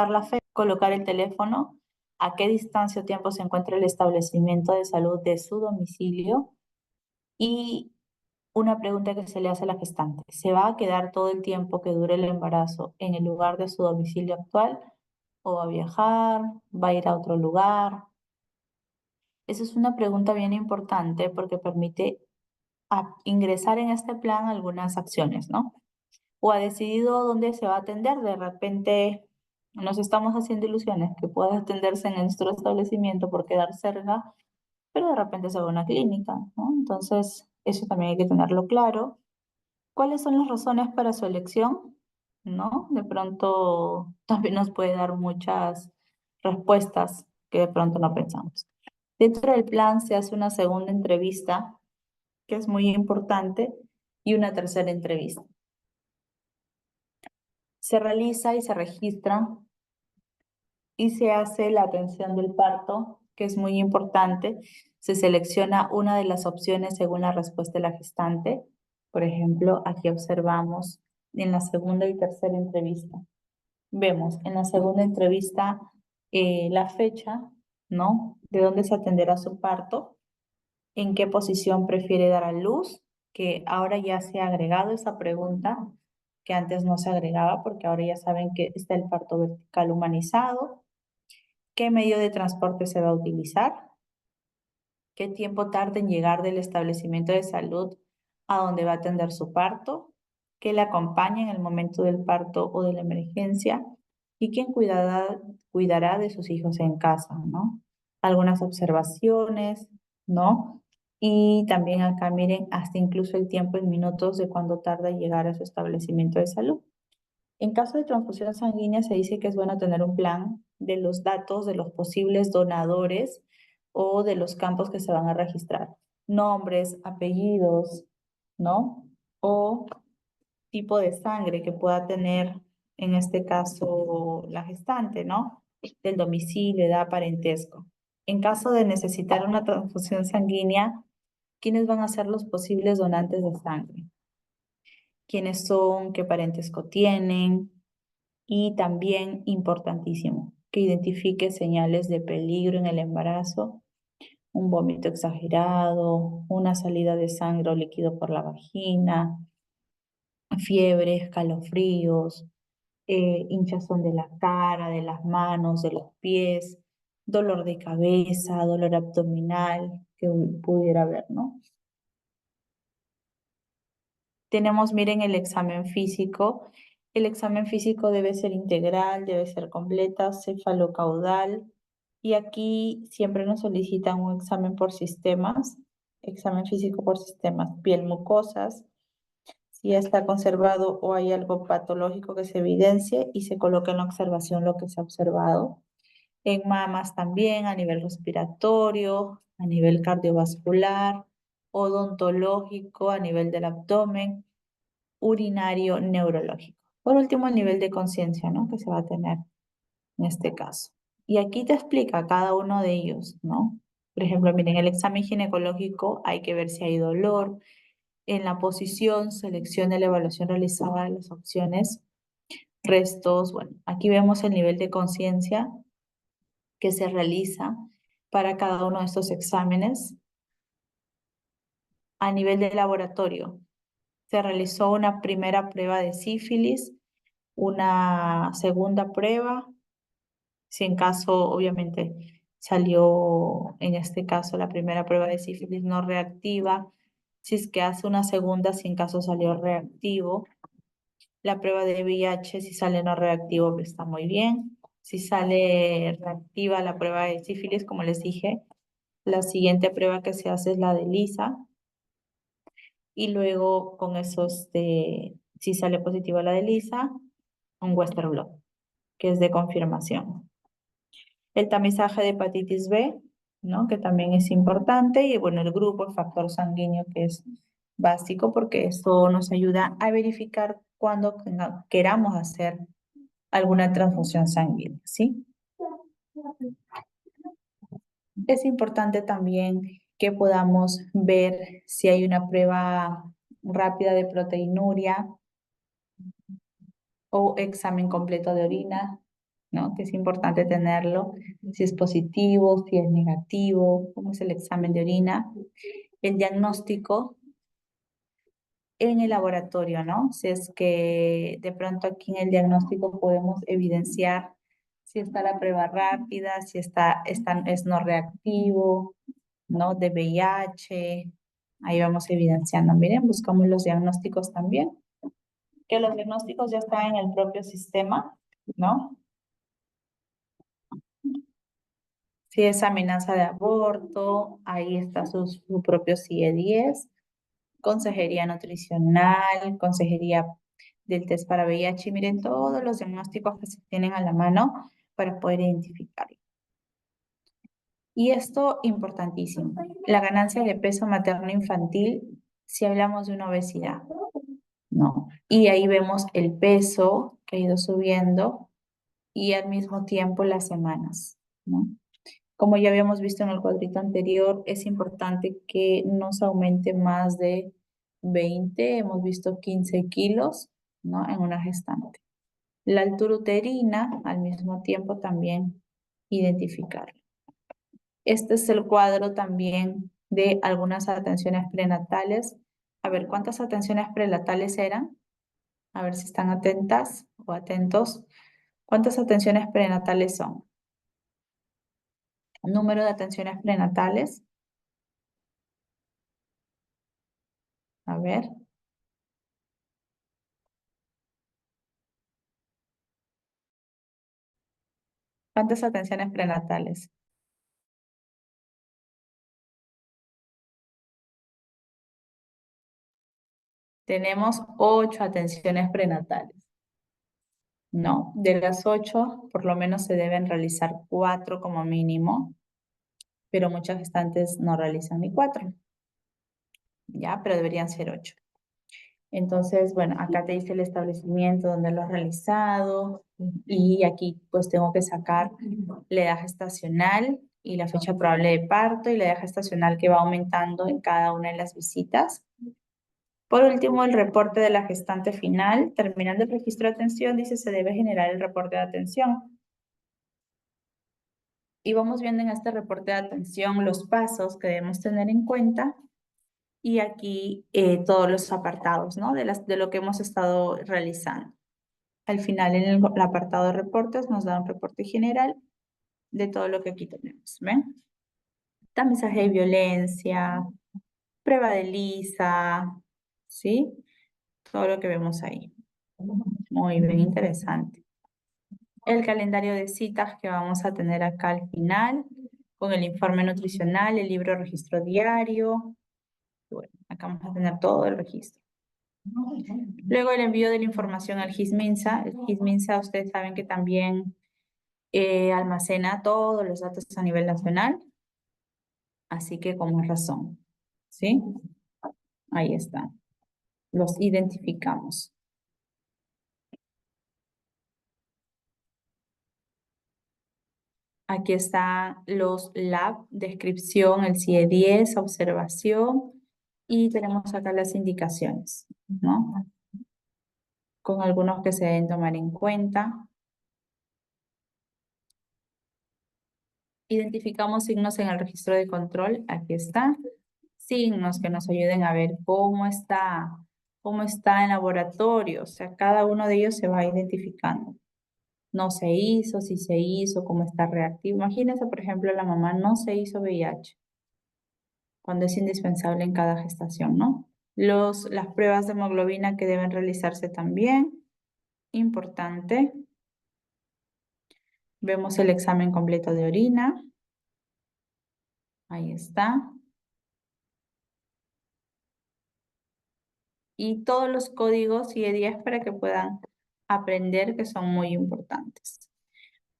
la fecha, colocar el teléfono, a qué distancia o tiempo se encuentra el establecimiento de salud de su domicilio, y una pregunta que se le hace a la gestante: ¿se va a quedar todo el tiempo que dure el embarazo en el lugar de su domicilio actual o va a viajar, va a ir a otro lugar? Esa es una pregunta bien importante porque permite ingresar en este plan algunas acciones, ¿no? O ha decidido dónde se va a atender. De repente nos estamos haciendo ilusiones que pueda atenderse en nuestro establecimiento por quedar cerca, pero de repente se va a una clínica, ¿no? Entonces, eso también hay que tenerlo claro. ¿Cuáles son las razones para su elección? ¿No? De pronto también nos puede dar muchas respuestas que de pronto no pensamos. Dentro del plan se hace una segunda entrevista, que es muy importante, y una tercera entrevista. Se realiza y se registra y se hace la atención del parto, que es muy importante. Se selecciona una de las opciones según la respuesta de la gestante. Por ejemplo, aquí observamos en la segunda y tercera entrevista. Vemos en la segunda entrevista la fecha, ¿no? De dónde se atenderá su parto, en qué posición prefiere dar a luz, que ahora ya se ha agregado esa pregunta, que antes no se agregaba, porque ahora ya saben que está el parto vertical humanizado, qué medio de transporte se va a utilizar, qué tiempo tarda en llegar del establecimiento de salud a donde va a atender su parto, qué le acompaña en el momento del parto o de la emergencia y quién cuidará de sus hijos en casa, ¿no? Algunas observaciones, ¿no? Y también acá miren hasta incluso el tiempo en minutos de cuándo tarda en llegar a su establecimiento de salud. En caso de transfusión sanguínea se dice que es bueno tener un plan de los datos de los posibles donadores o de los campos que se van a registrar. Nombres, apellidos, ¿no? O tipo de sangre que pueda tener, en este caso, la gestante, ¿no? Del domicilio, edad, parentesco. En caso de necesitar una transfusión sanguínea, ¿quiénes van a ser los posibles donantes de sangre? ¿Quiénes son? ¿Qué parentesco tienen? Y también, importantísimo, que identifique señales de peligro en el embarazo, un vómito exagerado, una salida de sangre o líquido por la vagina, fiebre, escalofríos, hinchazón de la cara, de las manos, de los pies, dolor de cabeza, dolor abdominal que pudiera haber, ¿no? Tenemos, miren, el examen físico. El examen físico debe ser integral, debe ser completa, cefalocaudal. Y aquí siempre nos solicitan un examen por sistemas, examen físico por sistemas, piel, mucosas, si está conservado o hay algo patológico que se evidencie y se coloca en la observación lo que se ha observado. En mamas también, a nivel respiratorio, a nivel cardiovascular, odontológico, a nivel del abdomen, urinario, neurológico. Por último, el nivel de conciencia, ¿no? Que se va a tener en este caso. Y aquí te explica cada uno de ellos, ¿no? Por ejemplo, miren, el examen ginecológico hay que ver si hay dolor. En la posición, seleccione la evaluación realizada de las opciones, restos. Bueno, aquí vemos el nivel de conciencia que se realiza para cada uno de estos exámenes. A nivel de laboratorio, se realizó una primera prueba de sífilis, una segunda prueba, si en caso, obviamente, salió, en este caso, la primera prueba de sífilis no reactiva, si es que hace una segunda, si en caso salió reactivo. La prueba de VIH, si sale no reactivo, está muy bien. Si sale reactiva la prueba de sífilis, como les dije, la siguiente prueba que se hace es la de ELISA. Y luego con eso, si sale positiva la de ELISA, un Western blot, que es de confirmación. El tamizaje de hepatitis B, ¿no? Que también es importante. Y bueno, el grupo, el factor sanguíneo, que es básico porque esto nos ayuda a verificar cuando queramos hacer alguna transfusión sanguínea, ¿sí? Es importante también que podamos ver si hay una prueba rápida de proteinuria o examen completo de orina, ¿no? Que es importante tenerlo, si es positivo, si es negativo, cómo es el examen de orina. El diagnóstico en el laboratorio, ¿no? Si es que de pronto aquí en el diagnóstico podemos evidenciar si está la prueba rápida, si es no reactivo, ¿no? De VIH, ahí vamos evidenciando. Miren, buscamos los diagnósticos también, que los diagnósticos ya están en el propio sistema, ¿no? Si es amenaza de aborto, ahí está su propio CIE-10, consejería nutricional, consejería del test para VIH. Miren todos los diagnósticos que se tienen a la mano para poder identificarlo. Y esto importantísimo, la ganancia de peso materno infantil Si hablamos de una obesidad, no. Y ahí vemos el peso que ha ido subiendo y al mismo tiempo las semanas, ¿no? Como ya habíamos visto en el cuadrito anterior, es importante que no se aumente más de 20, hemos visto 15 kilos, ¿no? En una gestante. La altura uterina, al mismo tiempo también identificarla. Este es el cuadro también de algunas atenciones prenatales. A ver, ¿cuántas atenciones prenatales eran? A ver si están atentas o atentos. ¿Cuántas atenciones prenatales son? Número de atenciones prenatales. A ver. ¿Cuántas atenciones prenatales? Tenemos 8 atenciones prenatales. No, de las 8, por lo menos se deben realizar 4 como mínimo, pero muchas gestantes no realizan ni 4. Ya, pero deberían ser 8. Entonces, bueno, acá te dice el establecimiento donde lo has realizado y aquí pues tengo que sacar la edad gestacional y la fecha probable de parto y la edad gestacional que va aumentando en cada una de las visitas. Por último, el reporte de la gestante final. Terminando el registro de atención, dice se debe generar el reporte de atención. Y vamos viendo en este reporte de atención los pasos que debemos tener en cuenta. Y aquí todos los apartados, ¿no? De lo que hemos estado realizando. Al final, en el apartado de reportes, nos da un reporte general de todo lo que aquí tenemos, ¿ven? Da mensaje de violencia, prueba de Lisa, ¿sí? Todo lo que vemos ahí. Muy bien, interesante. El calendario de citas que vamos a tener acá al final, con el informe nutricional, el libro registro diario. Bueno, acá vamos a tener todo el registro. Luego el envío de la información al GISMINSA. El GISMINSA, ustedes saben que también almacena todos los datos a nivel nacional. Así que con más razón, ¿sí? Ahí están. Los identificamos. Aquí están los lab, descripción, el CIE 10, observación, y tenemos acá las indicaciones, ¿no? Con algunos que se deben tomar en cuenta. Identificamos signos en el registro de control, aquí está. Signos que nos ayuden a ver cómo está en laboratorio, o sea, cada uno de ellos se va identificando. No se hizo, si se hizo, cómo está reactivo. Imagínense, por ejemplo, la mamá no se hizo VIH, cuando es indispensable en cada gestación, ¿no? Las pruebas de hemoglobina que deben realizarse también, importante. Vemos el examen completo de orina. Ahí está. Y todos los códigos CIE-10 para que puedan aprender, que son muy importantes.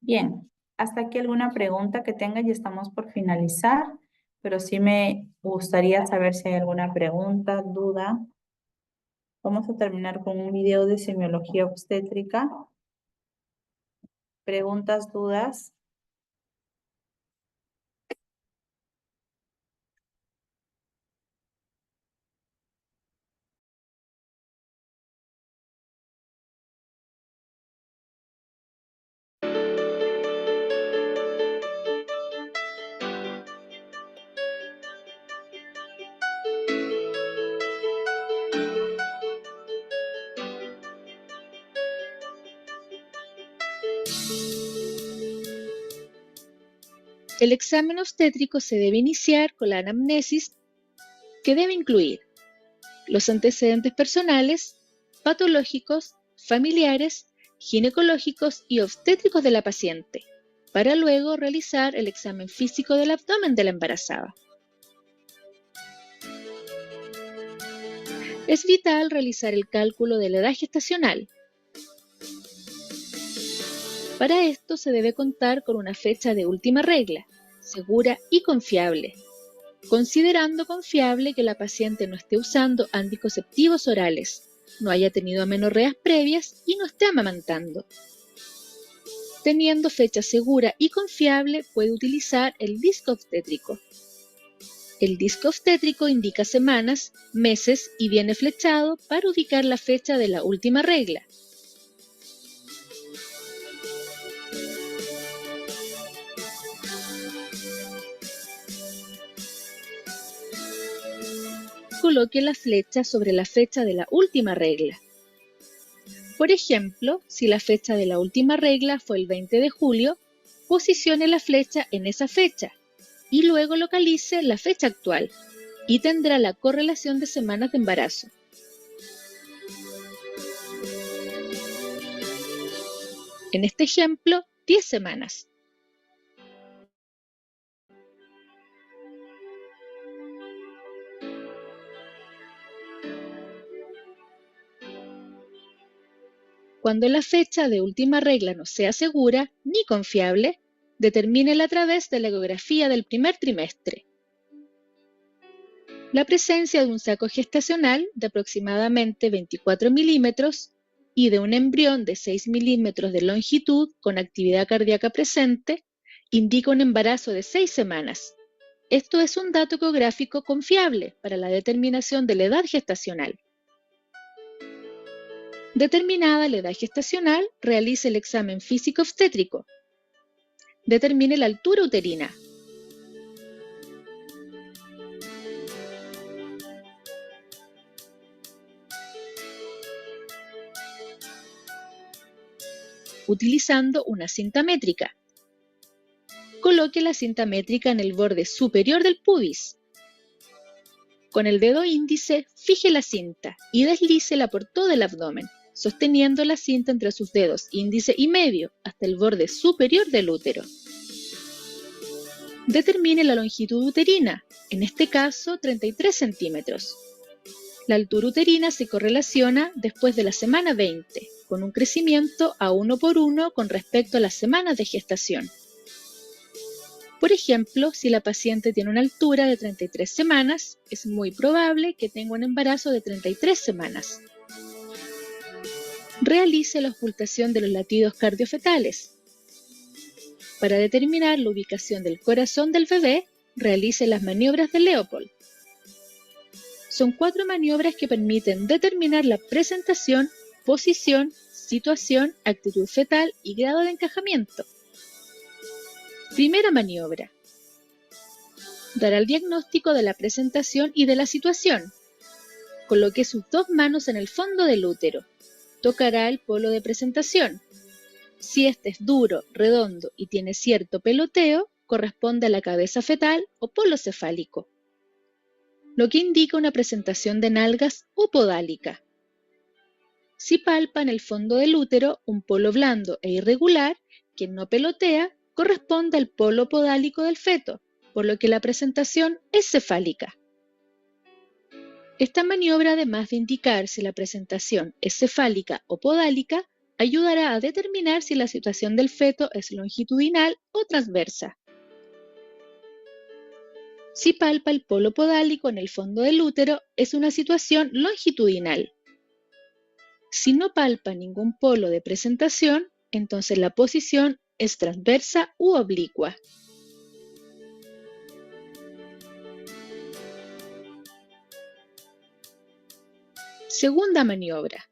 Bien, hasta aquí alguna pregunta que tengan, ya estamos por finalizar, pero sí me gustaría saber si hay alguna pregunta, duda. Vamos a terminar con un video de semiología obstétrica. Preguntas, dudas. El examen obstétrico se debe iniciar con la anamnesis que debe incluir los antecedentes personales, patológicos, familiares, ginecológicos y obstétricos de la paciente, para luego realizar el examen físico del abdomen de la embarazada. Es vital realizar el cálculo de la edad gestacional. Para esto se debe contar con una fecha de última regla, segura y confiable. considerando confiable que la paciente no esté usando anticonceptivos orales, no haya tenido amenorreas previas y no esté amamantando. Teniendo fecha segura y confiable, puede utilizar el disco obstétrico. El disco obstétrico indica semanas, meses y viene flechado para ubicar la fecha de la última regla. Coloque la flecha sobre la fecha de la última regla. Por ejemplo, si la fecha de la última regla fue el 20 de julio, posicione la flecha en esa fecha y luego localice la fecha actual y tendrá la correlación de semanas de embarazo. En este ejemplo, 10 semanas. Cuando la fecha de última regla no sea segura ni confiable, determínela a través de la ecografía del primer trimestre. La presencia de un saco gestacional de aproximadamente 24 milímetros y de un embrión de 6 milímetros de longitud con actividad cardíaca presente indica un embarazo de 6 semanas. Esto es un dato ecográfico confiable para la determinación de la edad gestacional. Determinada la edad gestacional, realice el examen físico obstétrico. Determine la altura uterina. Utilizando una cinta métrica. Coloque la cinta métrica en el borde superior del pubis. Con el dedo índice, fije la cinta y deslícela por todo el abdomen, sosteniendo la cinta entre sus dedos índice y medio hasta el borde superior del útero. Determine la longitud uterina, en este caso 33 centímetros. La altura uterina se correlaciona después de la semana 20, con un crecimiento a 1 por 1 con respecto a las semanas de gestación. Por ejemplo, si la paciente tiene una altura de 33 semanas, es muy probable que tenga un embarazo de 33 semanas. Realice la auscultación de los latidos cardiofetales. Para determinar la ubicación del corazón del bebé, realice las maniobras de Leopold. Son 4 maniobras que permiten determinar la presentación, posición, situación, actitud fetal y grado de encajamiento. Primera maniobra. Dará el diagnóstico de la presentación y de la situación. Coloque sus 2 manos en el fondo del útero. Tocará el polo de presentación. Si este es duro, redondo y tiene cierto peloteo, corresponde a la cabeza fetal o polo cefálico, lo que indica una presentación de nalgas o podálica. Si palpa en el fondo del útero un polo blando e irregular, que no pelotea, corresponde al polo podálico del feto, por lo que la presentación es cefálica. Esta maniobra, además de indicar si la presentación es cefálica o podálica, ayudará a determinar si la situación del feto es longitudinal o transversa. Si palpa el polo podálico en el fondo del útero, es una situación longitudinal. Si no palpa ningún polo de presentación, entonces la posición es transversa u oblicua. Segunda maniobra.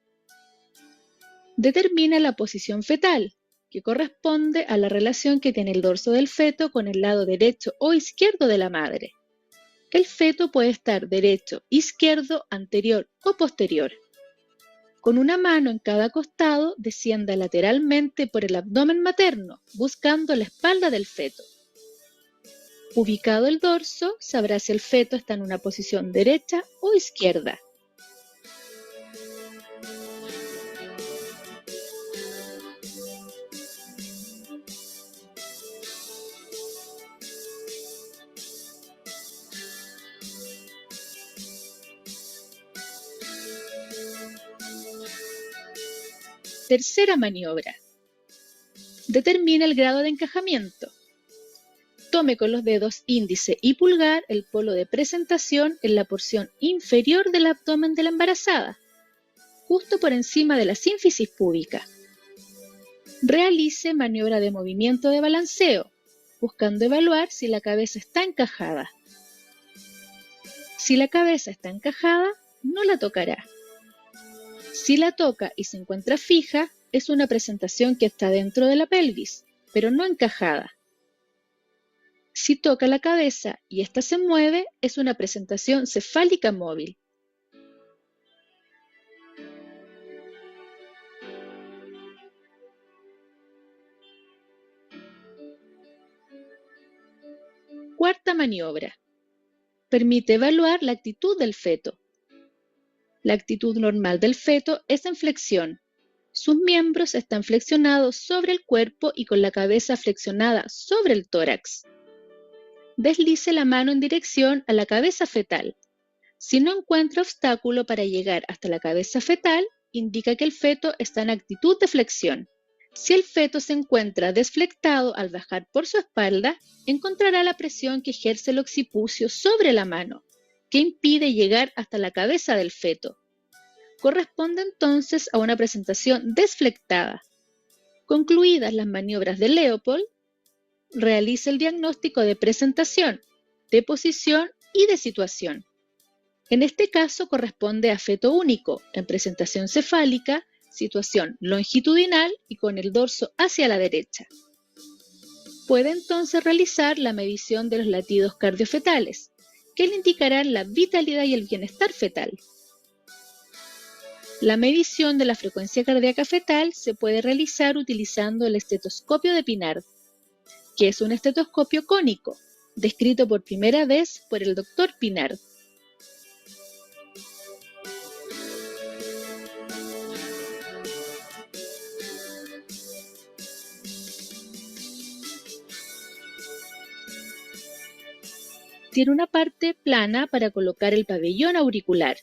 Determina la posición fetal, que corresponde a la relación que tiene el dorso del feto con el lado derecho o izquierdo de la madre. El feto puede estar derecho, izquierdo, anterior o posterior. Con una mano en cada costado, descienda lateralmente por el abdomen materno, buscando la espalda del feto. Ubicado el dorso, sabrá si el feto está en una posición derecha o izquierda. Tercera maniobra. Determina el grado de encajamiento. Tome con los dedos índice y pulgar el polo de presentación en la porción inferior del abdomen de la embarazada, justo por encima de la sínfisis púbica. Realice maniobra de movimiento de balanceo, buscando evaluar si la cabeza está encajada. Si la cabeza está encajada, no la tocará. Si la toca y se encuentra fija, es una presentación que está dentro de la pelvis, pero no encajada. Si toca la cabeza y ésta se mueve, es una presentación cefálica móvil. Cuarta maniobra. Permite evaluar la actitud del feto. La actitud normal del feto es en flexión. Sus miembros están flexionados sobre el cuerpo y con la cabeza flexionada sobre el tórax. Deslice la mano en dirección a la cabeza fetal. Si no encuentra obstáculo para llegar hasta la cabeza fetal, indica que el feto está en actitud de flexión. Si el feto se encuentra desflectado al bajar por su espalda, encontrará la presión que ejerce el occipucio sobre la mano, que impide llegar hasta la cabeza del feto. Corresponde entonces a una presentación desflectada. Concluidas las maniobras de Leopold, realiza el diagnóstico de presentación, de posición y de situación. En este caso corresponde a feto único, en presentación cefálica, situación longitudinal y con el dorso hacia la derecha. Puede entonces realizar la medición de los latidos cardiofetales, que le indicarán la vitalidad y el bienestar fetal. La medición de la frecuencia cardíaca fetal se puede realizar utilizando el estetoscopio de Pinard, que es un estetoscopio cónico, descrito por primera vez por el Dr. Pinard. Tiene una parte plana para colocar el pabellón auricular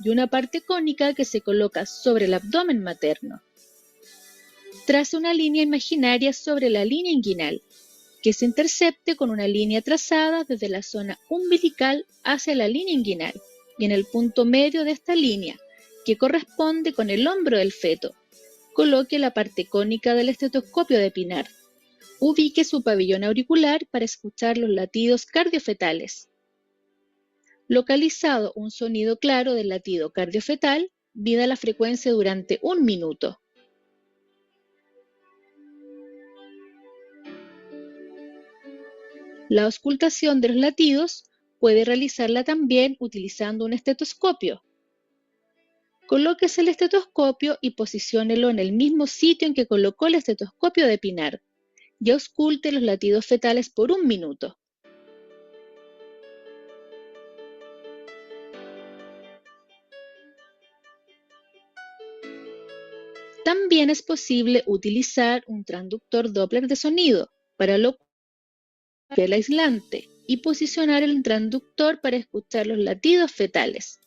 y una parte cónica que se coloca sobre el abdomen materno. Traza una línea imaginaria sobre la línea inguinal, que se intercepte con una línea trazada desde la zona umbilical hacia la línea inguinal y en el punto medio de esta línea, que corresponde con el hombro del feto. Coloque la parte cónica del estetoscopio de Pinard. Ubique su pabellón auricular para escuchar los latidos cardiofetales. Localizado un sonido claro del latido cardiofetal, mida la frecuencia durante 1 minuto. La auscultación de los latidos puede realizarla también utilizando un estetoscopio. Colóquese el estetoscopio y posiciónelo en el mismo sitio en que colocó el estetoscopio de Pinard y ausculte los latidos fetales por 1 minuto. También es posible utilizar un transductor Doppler de sonido, para lo cual el aislante y posicionar el transductor para escuchar los latidos fetales.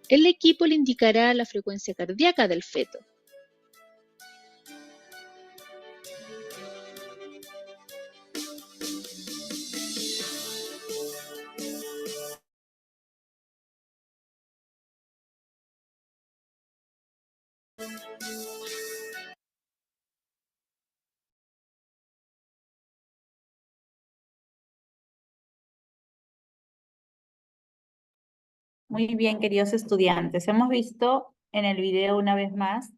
El equipo le indicará la frecuencia cardíaca del feto. Muy bien, queridos estudiantes. Hemos visto en el video una vez más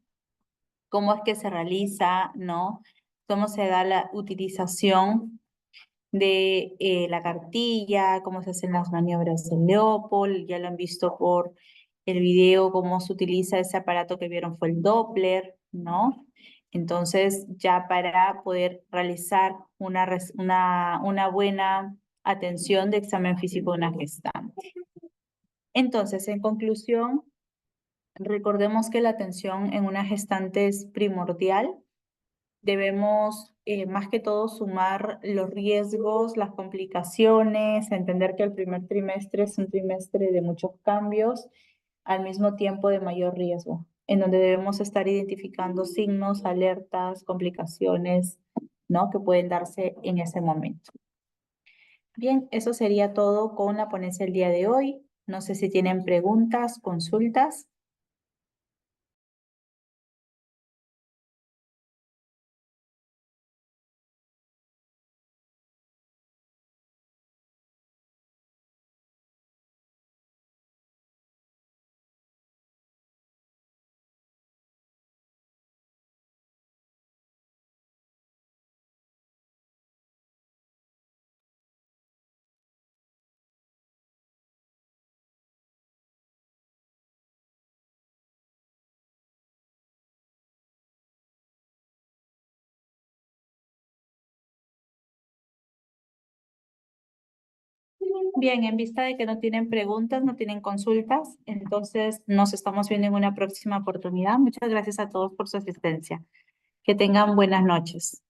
cómo es que se realiza, ¿no? Cómo se da la utilización de la cartilla, cómo se hacen las maniobras del Leopold. Ya lo han visto por el video, cómo se utiliza ese aparato que vieron fue el Doppler, ¿no? Entonces, ya para poder realizar una buena atención de examen físico de una gestante. Entonces, en conclusión, recordemos que la atención en una gestante es primordial. Debemos más que todo sumar los riesgos, las complicaciones, entender que el primer trimestre es un trimestre de muchos cambios, al mismo tiempo de mayor riesgo, en donde debemos estar identificando signos, alertas, complicaciones, ¿no? Que pueden darse en ese momento. Bien, eso sería todo con la ponencia del día de hoy. No sé si tienen preguntas, consultas. Bien, en vista de que no tienen preguntas, no tienen consultas, entonces nos estamos viendo en una próxima oportunidad. Muchas gracias a todos por su asistencia. Que tengan buenas noches.